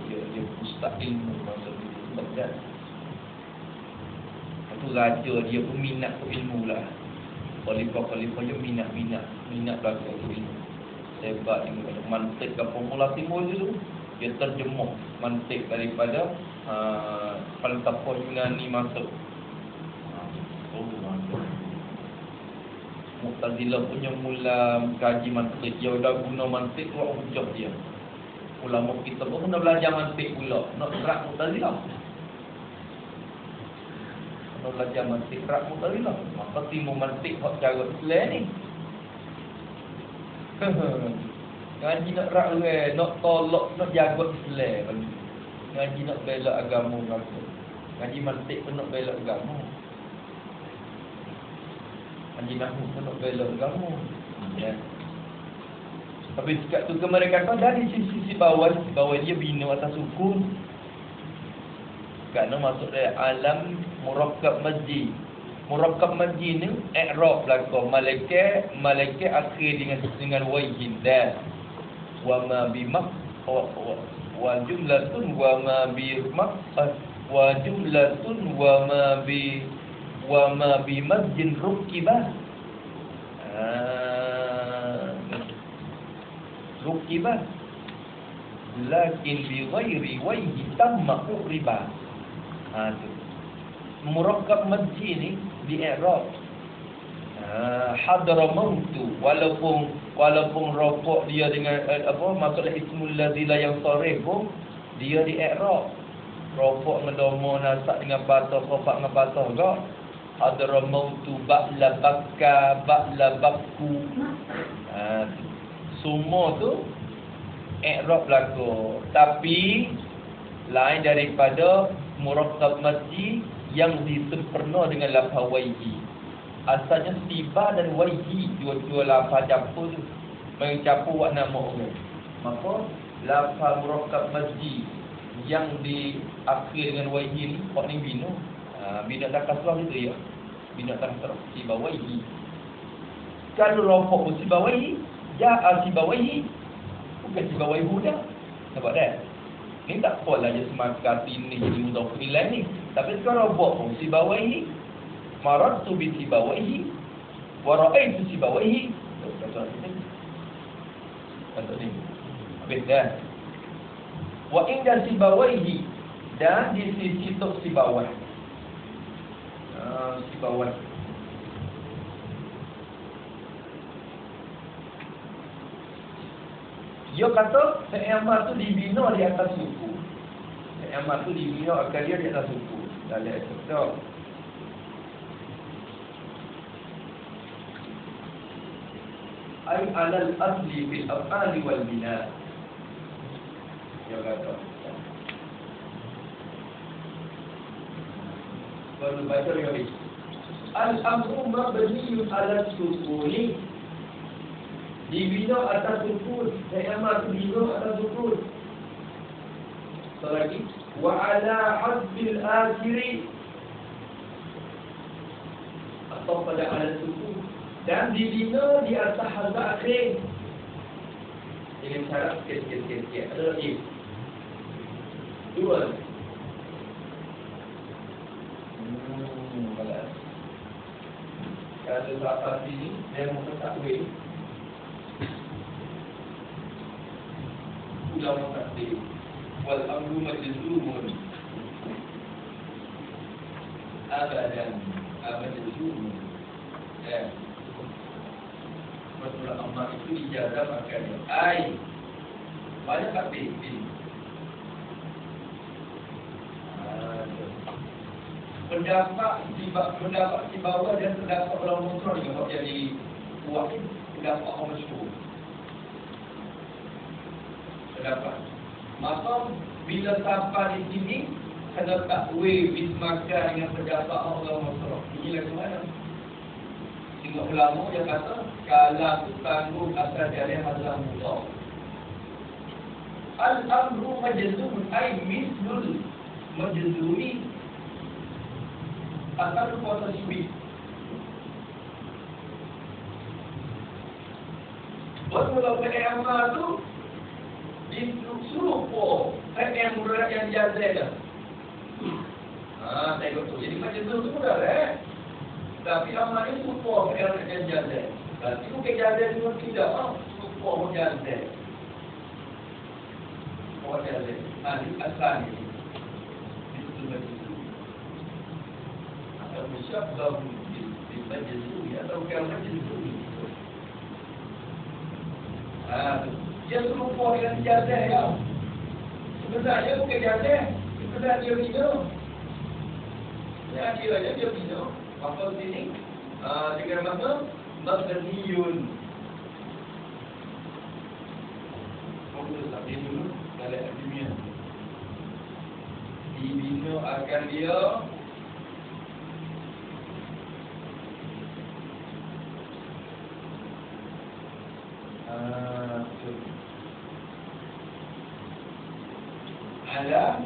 Dia pusat ilmu masa dulu Baghdad. Itu raja dia pun minat tu ilmu lah. Khalifah dia minat belajar ilmu. Sebab ilmu mantik ke formula timur dulu dia terjemah mantik daripada falsafah Yunani masuk. Mu'tazilah punya mula kaji mantik. Dia dah guna mantik buat hujah dia. Ulama kita pun kena belajar mantik pula. Nak terak Mu'tazilah. Nak belajar mantik terak Mu'tazilah. Maka timur mantik hak cara Islam ni. Ngaji nak terak orang, nak tolak, nak jaga Islam. Ngaji nak bela agama aku. Ngaji mantik pun nak bela agama. Ngaji Nahwu pun nak bela agama. Ya. Tapi sekat tu mereka kata dari sisi bawah dia bina atas sukun. Kerana masuk dalam alam murakkab masjid. Murakkab masjid ni i'rab belaka malaikat akhir dengan wajhin dan wa ma bi maq wa jumlatun wa ma bi maq wa jumlatun wa ma bi masjid rukibah. Rukibah lakin bi ghairi wajhi tamma riba. Tu murakkab masjid ni di i'rab Hadramaut walaupun rafaq dia dengan maksudnya ismul ladzi la yansarif pun dia di i'rab rafaq dengan dhamma nasab dengan fathah khafa dengan fathah juga Hadramaut ba'la bakku semua tu i'rab belaka tapi lain daripada murakkab masjid yang disempurna dengan lafaz wajhi. Asalnya tiba dan wajhi dua-dua lafaz campur tu mencampur buat nama orang. Maka lafaz murakkab masjid yang diakhir dengan wajhi ni hak ni bina. Bina tak kasrah gitu ya. Bina tak kasrah tiba wajhi. Kalau rafaq tiba wajhi, ja'a tiba wajhi bukan tiba wajhi dah. Nampak tak? Ni tak apalah je semakar sini jadi mudhaf ilaih ni. Tapi sekarang buat pun sibawaihi. Marartu bi sibawaihi. Wa ra'aitu sibawaihi. Kata ni. Kata ni. Habis dah. Wa inda sibawaihi. Dan di sisi tok sibawah. Sibawah. Dia kata se'amal tu dibina di atas suku. Se'amal tu dibina akan dia di atas suku. Dah lihat tak? Ai alal asli bil af'ali wal bina. Dia kata. Baru baca lagi. Al-amru mabniun ala sukuni. Dibina atas sukun. Se'amal tu dibina atas sukun. Lagi. Wa ala hasbil akhiri. Atau pada ala sukun. Dan dibina di atas hazak akhir. Dengan syarat sikit-sikit. Ada lagi. Dua. Kalau dapat sini, dia mau takwil. Ulama takdir. Wal amru majzumun. Abadan majzumun. Masalah amal itu ijazah makanya. Ai. Banyak takdir ini. Pendapat di bawah dan pendapat orang muslim juga jadi kuat. Pendapat orang masyhur. Pendapat. Maka bila sampai di sini kena takwil bismaka dengan pendapat orang muslim. Inilah ke mana? Sehingga ulama dia kata kalam itu tanggung asal dari masalah mudah. Al-amru majzum ay mislul majzumi. Asal kuasa sibik. Kalau PMA tu disuruh PM mudah yang jazah. Tengok tu. Jadi macam tu mudah Tapi amal ini suruh PM yang jazah. Berarti bukan jazah semua tidak. Suruh jazah. Suruh jazah. Ini asal ni. Itu betul. Musyabbah bil majzumi atau kal majzumi. Dia serupa dengan jazah ya. Sebenarnya bukan jazah, sebenarnya dia bina. Ya, dia bina. Maka sini dengan masa mabniyun. Mungkin tak dulu dalam ilmiah. Dibina akan dia ala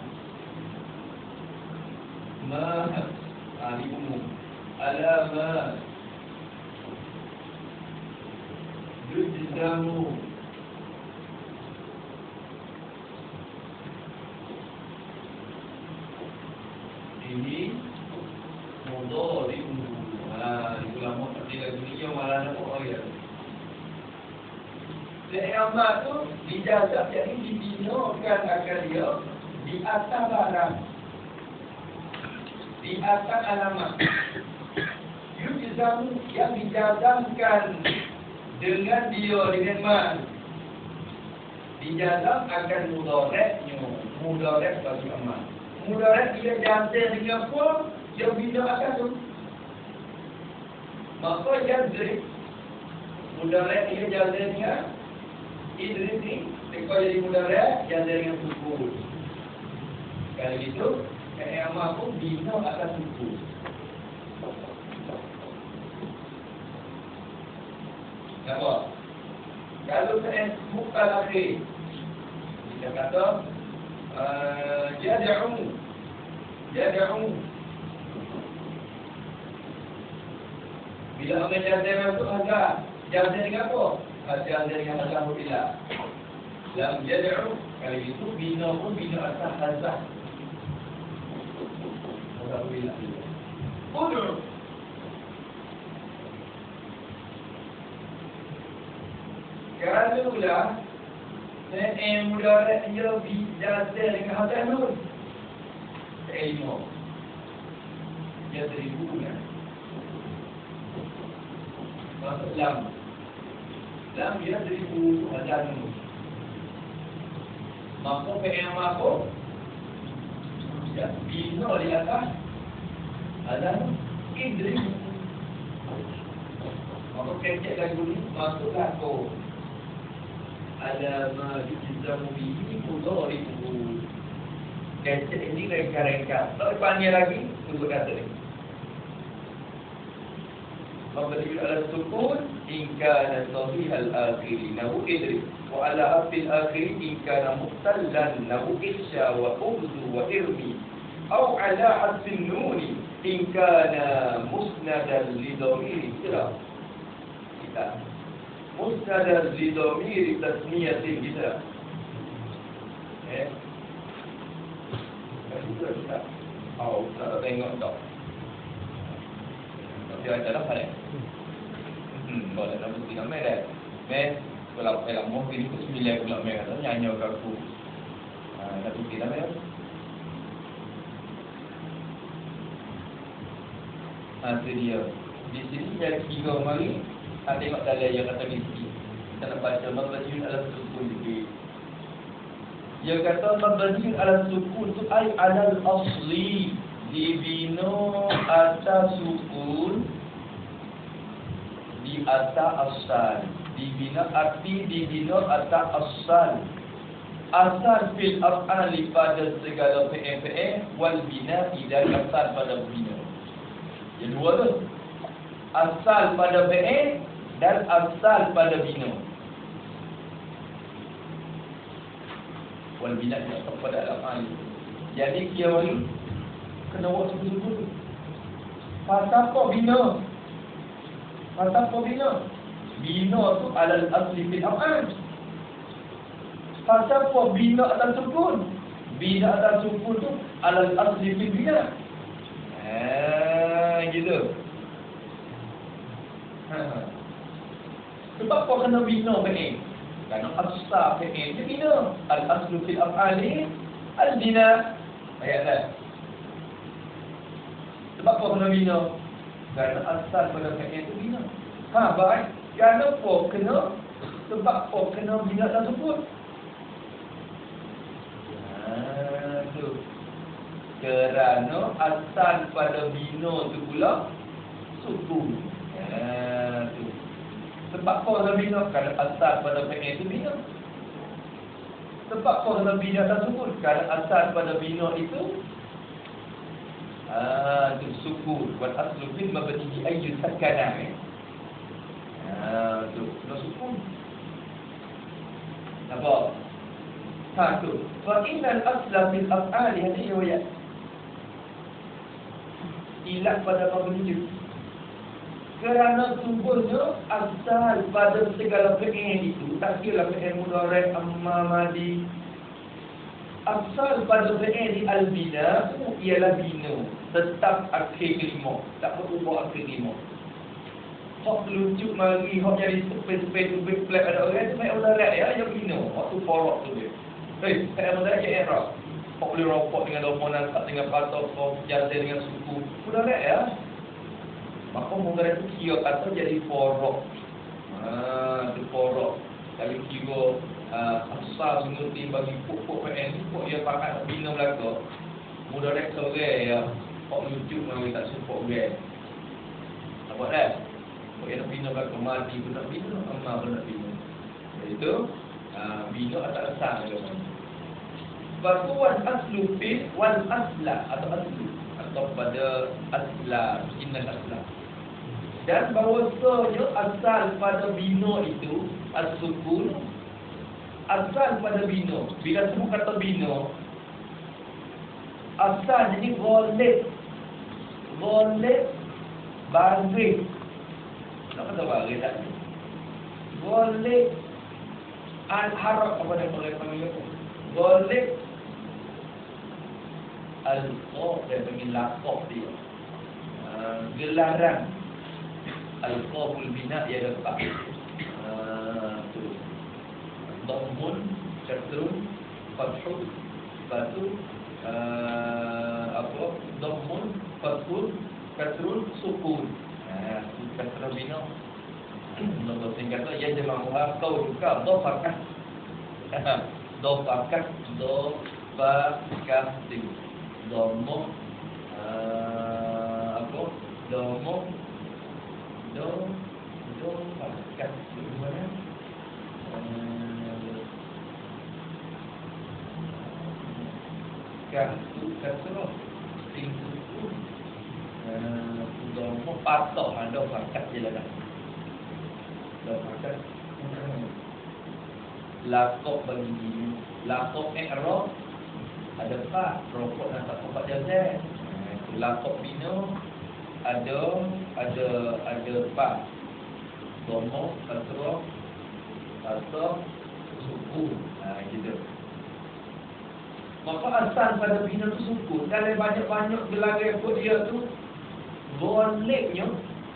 ma umum ala ma yujzamu ini mudhari ulama tidak dunia malah nak ya. Se'amal tu dijazah jadi dibinakan akan dia di atas barang, di atas alamat. Yujzamu yang dijazamkan dengan dia dengan man. Dijazam akan mudaratnya, mudarat bagi amal. Mudarat dia jazah dengan apa? Dia bina akan tu. Maka jazah mudarat dia jazah dengan Idris ni, tekau jadi mudarat, jazah dengan sukun. Kalau gitu, amal pun bina atas sukun. Nampak? Kalau saya mukal akhir, kita kata, jada'u. Bila orang jazah masuk agak, jazah dengan apa? Jazah dengan Alhamdulillah. Lam jada'u Kalau itu bina pun bina atas hazard. Orang bilang bodoh. Kalau lah saya mudarat dia bicara dengan hazard tu. Ilmu. Dia 1000 kan. Masuk lam dia 1000 hazard tu. Maka PM aku ya, bina di atas ada indri. Maka kecek lagi ni masuklah tu ada majizam ini puluh ribu. Kecek ini reka-reka. Tak panggil lagi tunggu kata ni. Mabdi al-sukun ingkana sahih al-akhiri nahu idri wa ala afil akhiri ingkana muqtallan nahu isya wa ubdu wa irmi au ala hasfin nuni ingkana musnadan li dhamiri sila kita musnadan li dhamiri tasniyatin kita kita tak tengok tak dia adalah pada boleh nak bukti nama dia. Kalau mau pilih ke 9 pula mereka nyanyi aku. Nak bukti nama dia. Itu dia. Di sini ada 3 mari. Tengok dalam yang kata mesti. Kita nak baca mabniun ala sukun sikit. Dia kata mabniun ala sukun tu ai ala al-asli. Dibina atas sukun di atas asal. Dibina atas asal. Asal fil af'ali pada segala fi'il wal bina'i dan asal pada bina. Yang dua tu. Asal pada fi'il dan asal pada bina. Wal bina'i pada al-af'ali. Jadi kia ni kena buat sebut-sebut. Pasal apa bina? Pasal apa bina? Bina tu alal asli fil af'al. Pasal apa bina atas sukun? Bina atas sukun tu alal asli fil bina. Gitu. Sebab apa kena bina fi'il? Kerana asal fi'il dia bina. Al aslu fil af'ali al bina. Ayat dah. Sebab apa kena bina? Kerana asal pada fi'il itu bina. Baik. Kerana apa kena? Sebab apa kena bina dan sukun? Tu. Kerana asal pada bina tu pula sukun. Tu. Sebab apa kena bina? Kerana asal pada fi'il itu bina. Sebab apa kena bina dan sukun? Kerana asal pada bina itu tu sukun. Wal aslu fil mabni'i ayyu sakana. Tu sukun. Apa? Tu. Fa innal asla fil af'ali hadhihi riwayat. Ilat pada mabni. Kerana sungguhnya asal pada segala fi'il itu tak kira fi'il mudhari' amma madi. Asal pada fi'il al-bina ialah bina. Tetap akhir kelima. Tak berubah akhir kelima. Hak lucu mari, hak jadi sepet-sepet lebih flat ada orang tu main ular ya, yang bina. Hak tu forok tu dia. Saya mudah je error. Hak boleh rokok dengan domonan, tak dengan patah, jasa dengan suku. Ular ya. Maka mudah tu kira kata jadi forok. Tu forok. Kalau kira asal mengerti bagi pokok PN ni, pokok dia pakai bina belakang. Mudah rek sore ya. Kok lucu mari tak support dia. Apa dah? Kok dia nak bina belakang mati pun nak bina, amal pun nak bina. Itu bina atas asal dia. Batuan aslu fil wal asla atau aslu atau pada asla, innal asla. Dan bahawasanya asal pada bina itu as-sukun. Asal pada bina. Bila sebut kata bina, asal jadi ghalib. Ghalib baris. Tak kata baris tak? Ghalib al-haraq apa dia panggil apa? Golib al-qa dan panggil laqab dia. Gelaran al-qabul bina ia dapat tu dhammun kasrun fathun batu apa dhammun fathun kasrun sukun. Kasrun bina nombor singkat tu ia jemaah kau juga dhafakat dhafakat dhammu apa dhammu fakat gimana kasrah singkut dhammu patah ada fakat je lah fakat laqab bagi ini laqab i'rab ada empat rokok dan tak tempat jazat. Laqab bina ada empat dhamma kasrah atau sukun. Gitu. Maka asal pada bina tu sukun. Kalau banyak-banyak gelaran kot dia tu bolehnya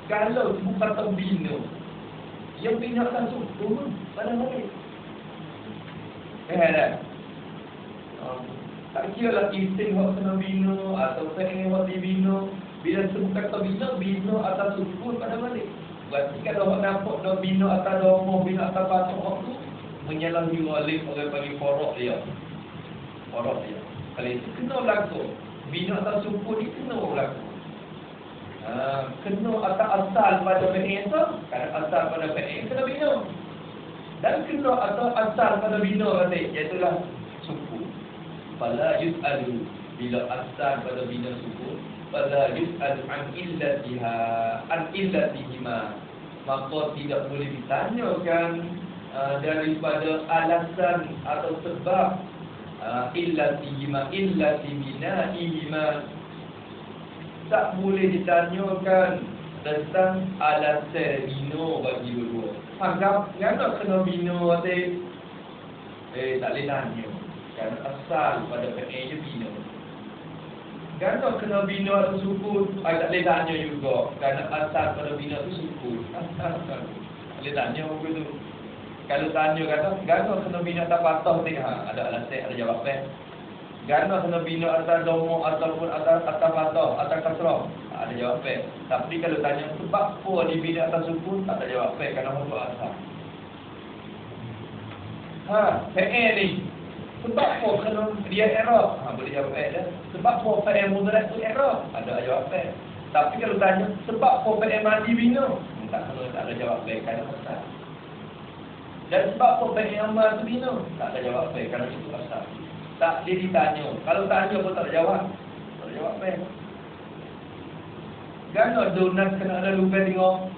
kalau bukan kata bina yang bina tak sukun pada boleh. Dah. Tak kira lah isim yang kena bina atau fi'il yang dibina. Bila sebut kata bina atas sukun pada balik. Berarti kalau orang nampak dah bina atas dhamma, bina atas patah tu menyalahi walid orang panggil korok dia. Korok dia. Kalau itu kena berlaku. Bina atas sukun ni kena berlaku. Kena atas asal pada fi'il tu. Kalau asal pada fi'il kena bina. Dan kena atas asal pada bina balik. Iaitulah sukun. Fala yus'alu bila asal pada bina sukun fala yus'alu an illatihima maka tidak boleh ditanyakan daripada alasan atau sebab illati binaihima tak boleh ditanyakan tentang alasan bina bagi dua-dua. Kenapa kena bina tak boleh tanya. Kerana asal pada fi'il je bina. Kerana kena bina atau sukun, tak boleh tanya juga. Kerana asal pada bina tu sukun. Tak boleh tanya apa tu. Kalau tanya kata, kerana kena bina atas patah ni, ada alasan, ada jawapan. Kerana kena bina atas dhamma ataupun atas patah, atas kasrah, ada jawapan. Tapi kalau tanya sebab apa dibina atas sukun, tak ada jawapan kerana huruf asal. Fi'il ni sebab apa kena dia i'rab? Boleh jawab dah. Sebab apa fi'il mudhari' tu i'rab? Ada jawapan. Tapi kalau tanya sebab apa fi'il madi bina? Tak ada jawapan kerana asal. Dan sebab apa fi'il amal tu bina? Tak ada jawapan kerana itu asal. Tak boleh ditanya. Kalau tanya pun tak ada jawab. Tak ada jawapan. Kerana donat kena ada lupa tengok.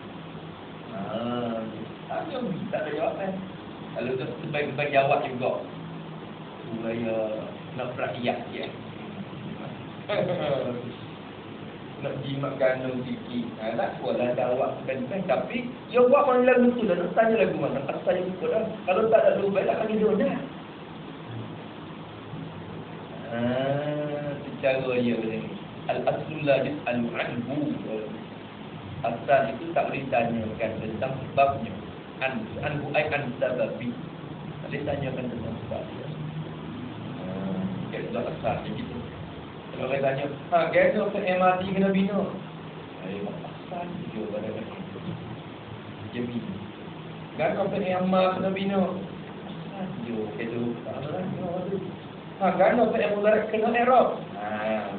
Tanya tak ada jawapan. Kalau tu sebaik-baik jawab juga. Supaya nak rakyat je. Nak jimat ganung sikit. Tak kuatlah jawab kan. Tapi dia buat panggilan betul dah. Nak tanya lagu mana. Tak saya ikut dah. Kalau tak ada lupa tak panggil dia dah. Secara dia ni. Al-aslul la yus'alu anhu. Asal itu tak boleh tanyakan tentang sebabnya. Anhu ay an sababi. Tak boleh tanyakan tentang sebab dia. Dia asal macam gitu. Kalau orang tanya, kena ke MRT kena bina? Asal dia pada kata dia bina. Kena ke MR kena bina? Asal dia kata tak ada lagi. Kena ke MR kena i'rab?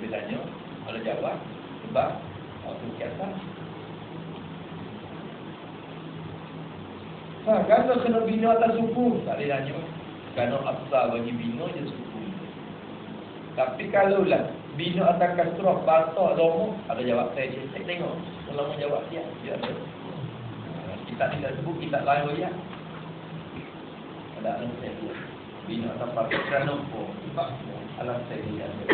Dia tanya, kalau jawab sebab apa kiasan. Kena kena bina atas suku? Tak boleh tanya. Kena asal bagi bina je suku. Tapi kalau lah bina atas kasrah patah dhamma, ada jawab saya je. Saya tengok ulama jawab dia ada. Kita tidak sebut kita lain dia. Ada alasan dia. Bina atas patah kerana apa? Sebab alasan dia ada.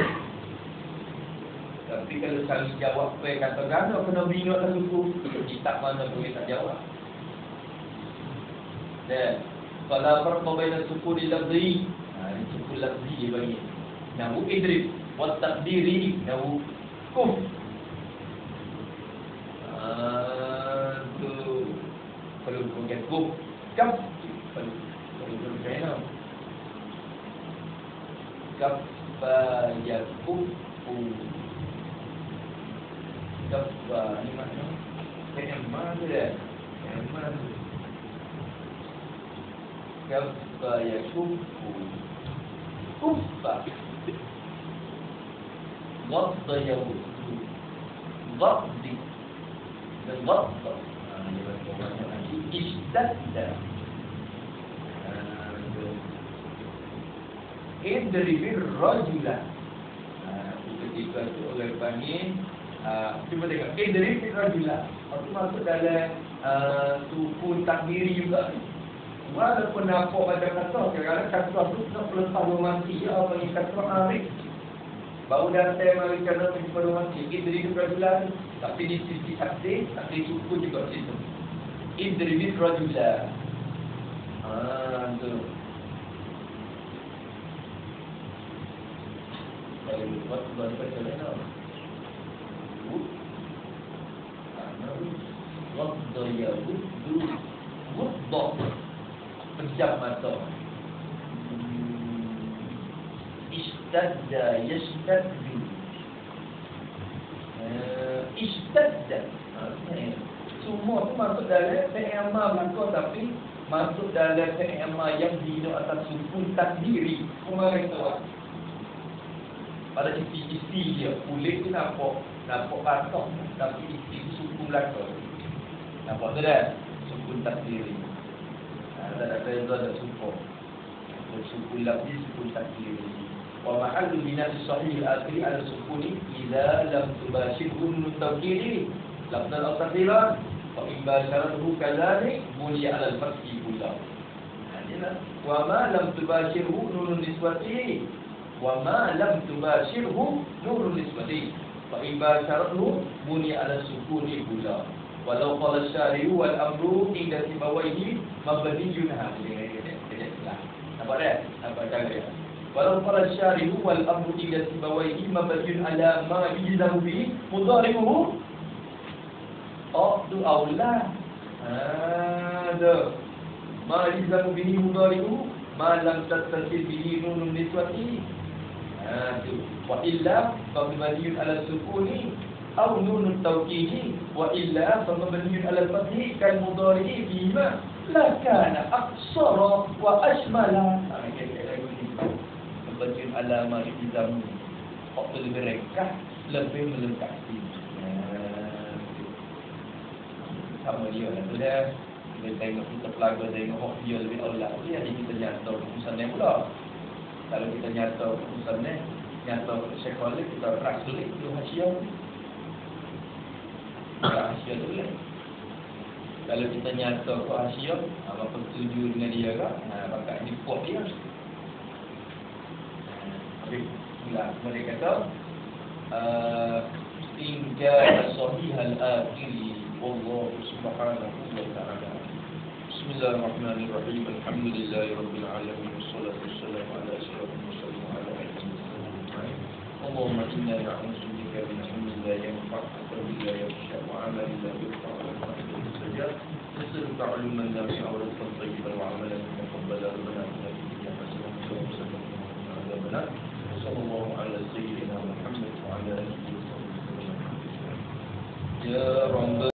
Tapi kalau sekali jawab kata kena bina atas suku, kita mana boleh tak jawab. Dan kalau farqa baina sukun lafzi, sukun sukun lafzi dia bagi. Nahu idrib wa taqdiri nahu kuf. Tu perlu bukan kuf. Kaf perlu kena. Kaf yakufu. Kaf ni makna mana dia? Mana? Kaf yakufu. Kufa. Ghadda yaghuddu. Ghaddi. Dan ghadda. Ishtadda. Idribir rajula. Ketika tu orang panggil cuba tengok idribir rajula. Itu masuk dalam sukun takdiri juga. Walaupun nampak pada kasrah, kadang-kadang kasrah tu tak lepas romantik ya, bagi kasrah arif. Baru datang mari kena jumpa romantik, idribir rajula. Tapi di sisi takdir sukun juga situ. Idribir rajula. Tu. Kalau buat baca lain Ghadda yaghuddu. Ghadda pejam mata. Ishtadda yashtaddu. Ishtadda. Semua tu masuk dalam fi'il amar belakang, tapi masuk dalam fi'il amar yang dino atas sukun takdiri. Kemarin tu pada isi dia, kulit tu nampak patah, tapi isi tu sukun belakang. Nampak tu dah? Sukun takdiri. Tak ada beza ada sukun. Sukun lafzi, sukun takdiri. Wa mahallu binasi sahih al-akhiri ala sukuni idza lam tubashirhu nun tawkili. Lafzan atau takdiran. Fa in basharatuhu kadzalik mulia ala al-fathi kullah. Wa ma lam tubashirhu nun nisbati. Wa ma lam tubashirhu nun nisbati. Fa in basharatuhu mulia ala sukuni kullah. Walau qala syari'u wal amru inda sibawaihi mabniyun hadhihi. Nampak tak? Nampak tak dia? Walau qala syari'u wal amru inda sibawaihi mabniyun ala ma yujzamu bihi mudhari'uhu. Tu aula. Ada. Ma yujzamu bihi mudhari'uhu ma lam tattasil bihi nunun niswati. Tu. Wa illa fa mabniyun ala sukuni أو نون التوكيد وإلا فمبني على الفتح كالمضارع فيما لا كان أقصر وأشمل. Mabni على ما يلزم waktu lebih ringkas, lebih melengkapi. Sama dia lah tu dah. Kita tengok kita pelajar tengok dia lebih awal. Jadi kita nyata keputusannya pula. Kalau kita nyata keputusannya, nyata sekolah kita praktik itu hasil. Rahsia tu lah. Kalau kita nyata ke rahsia, maka setuju dengan dia kan, maka ini kuat dia. Habis pula mereka kata hingga sahih al-akhiri wallahu subhanahu wa ta'ala. Bismillahirrahmanirrahim. Alhamdulillahirabbil alamin wassalatu wassalamu ala asyrafil mursalin wa ala alihi wasallam. Allahumma inna na'udzu bika min ilmin la yanfa' ولا يخشى وعمل لا يرفع والفقد المستجاب نسألك علما نافعا ورزقا طيبا وعملا متقبلا ربنا آتنا في الدنيا حسنة وفي الآخرة حسنة وقنا عذاب النار وصلى الله على سيدنا محمد وعلى آله وصحبه وسلم. يا رب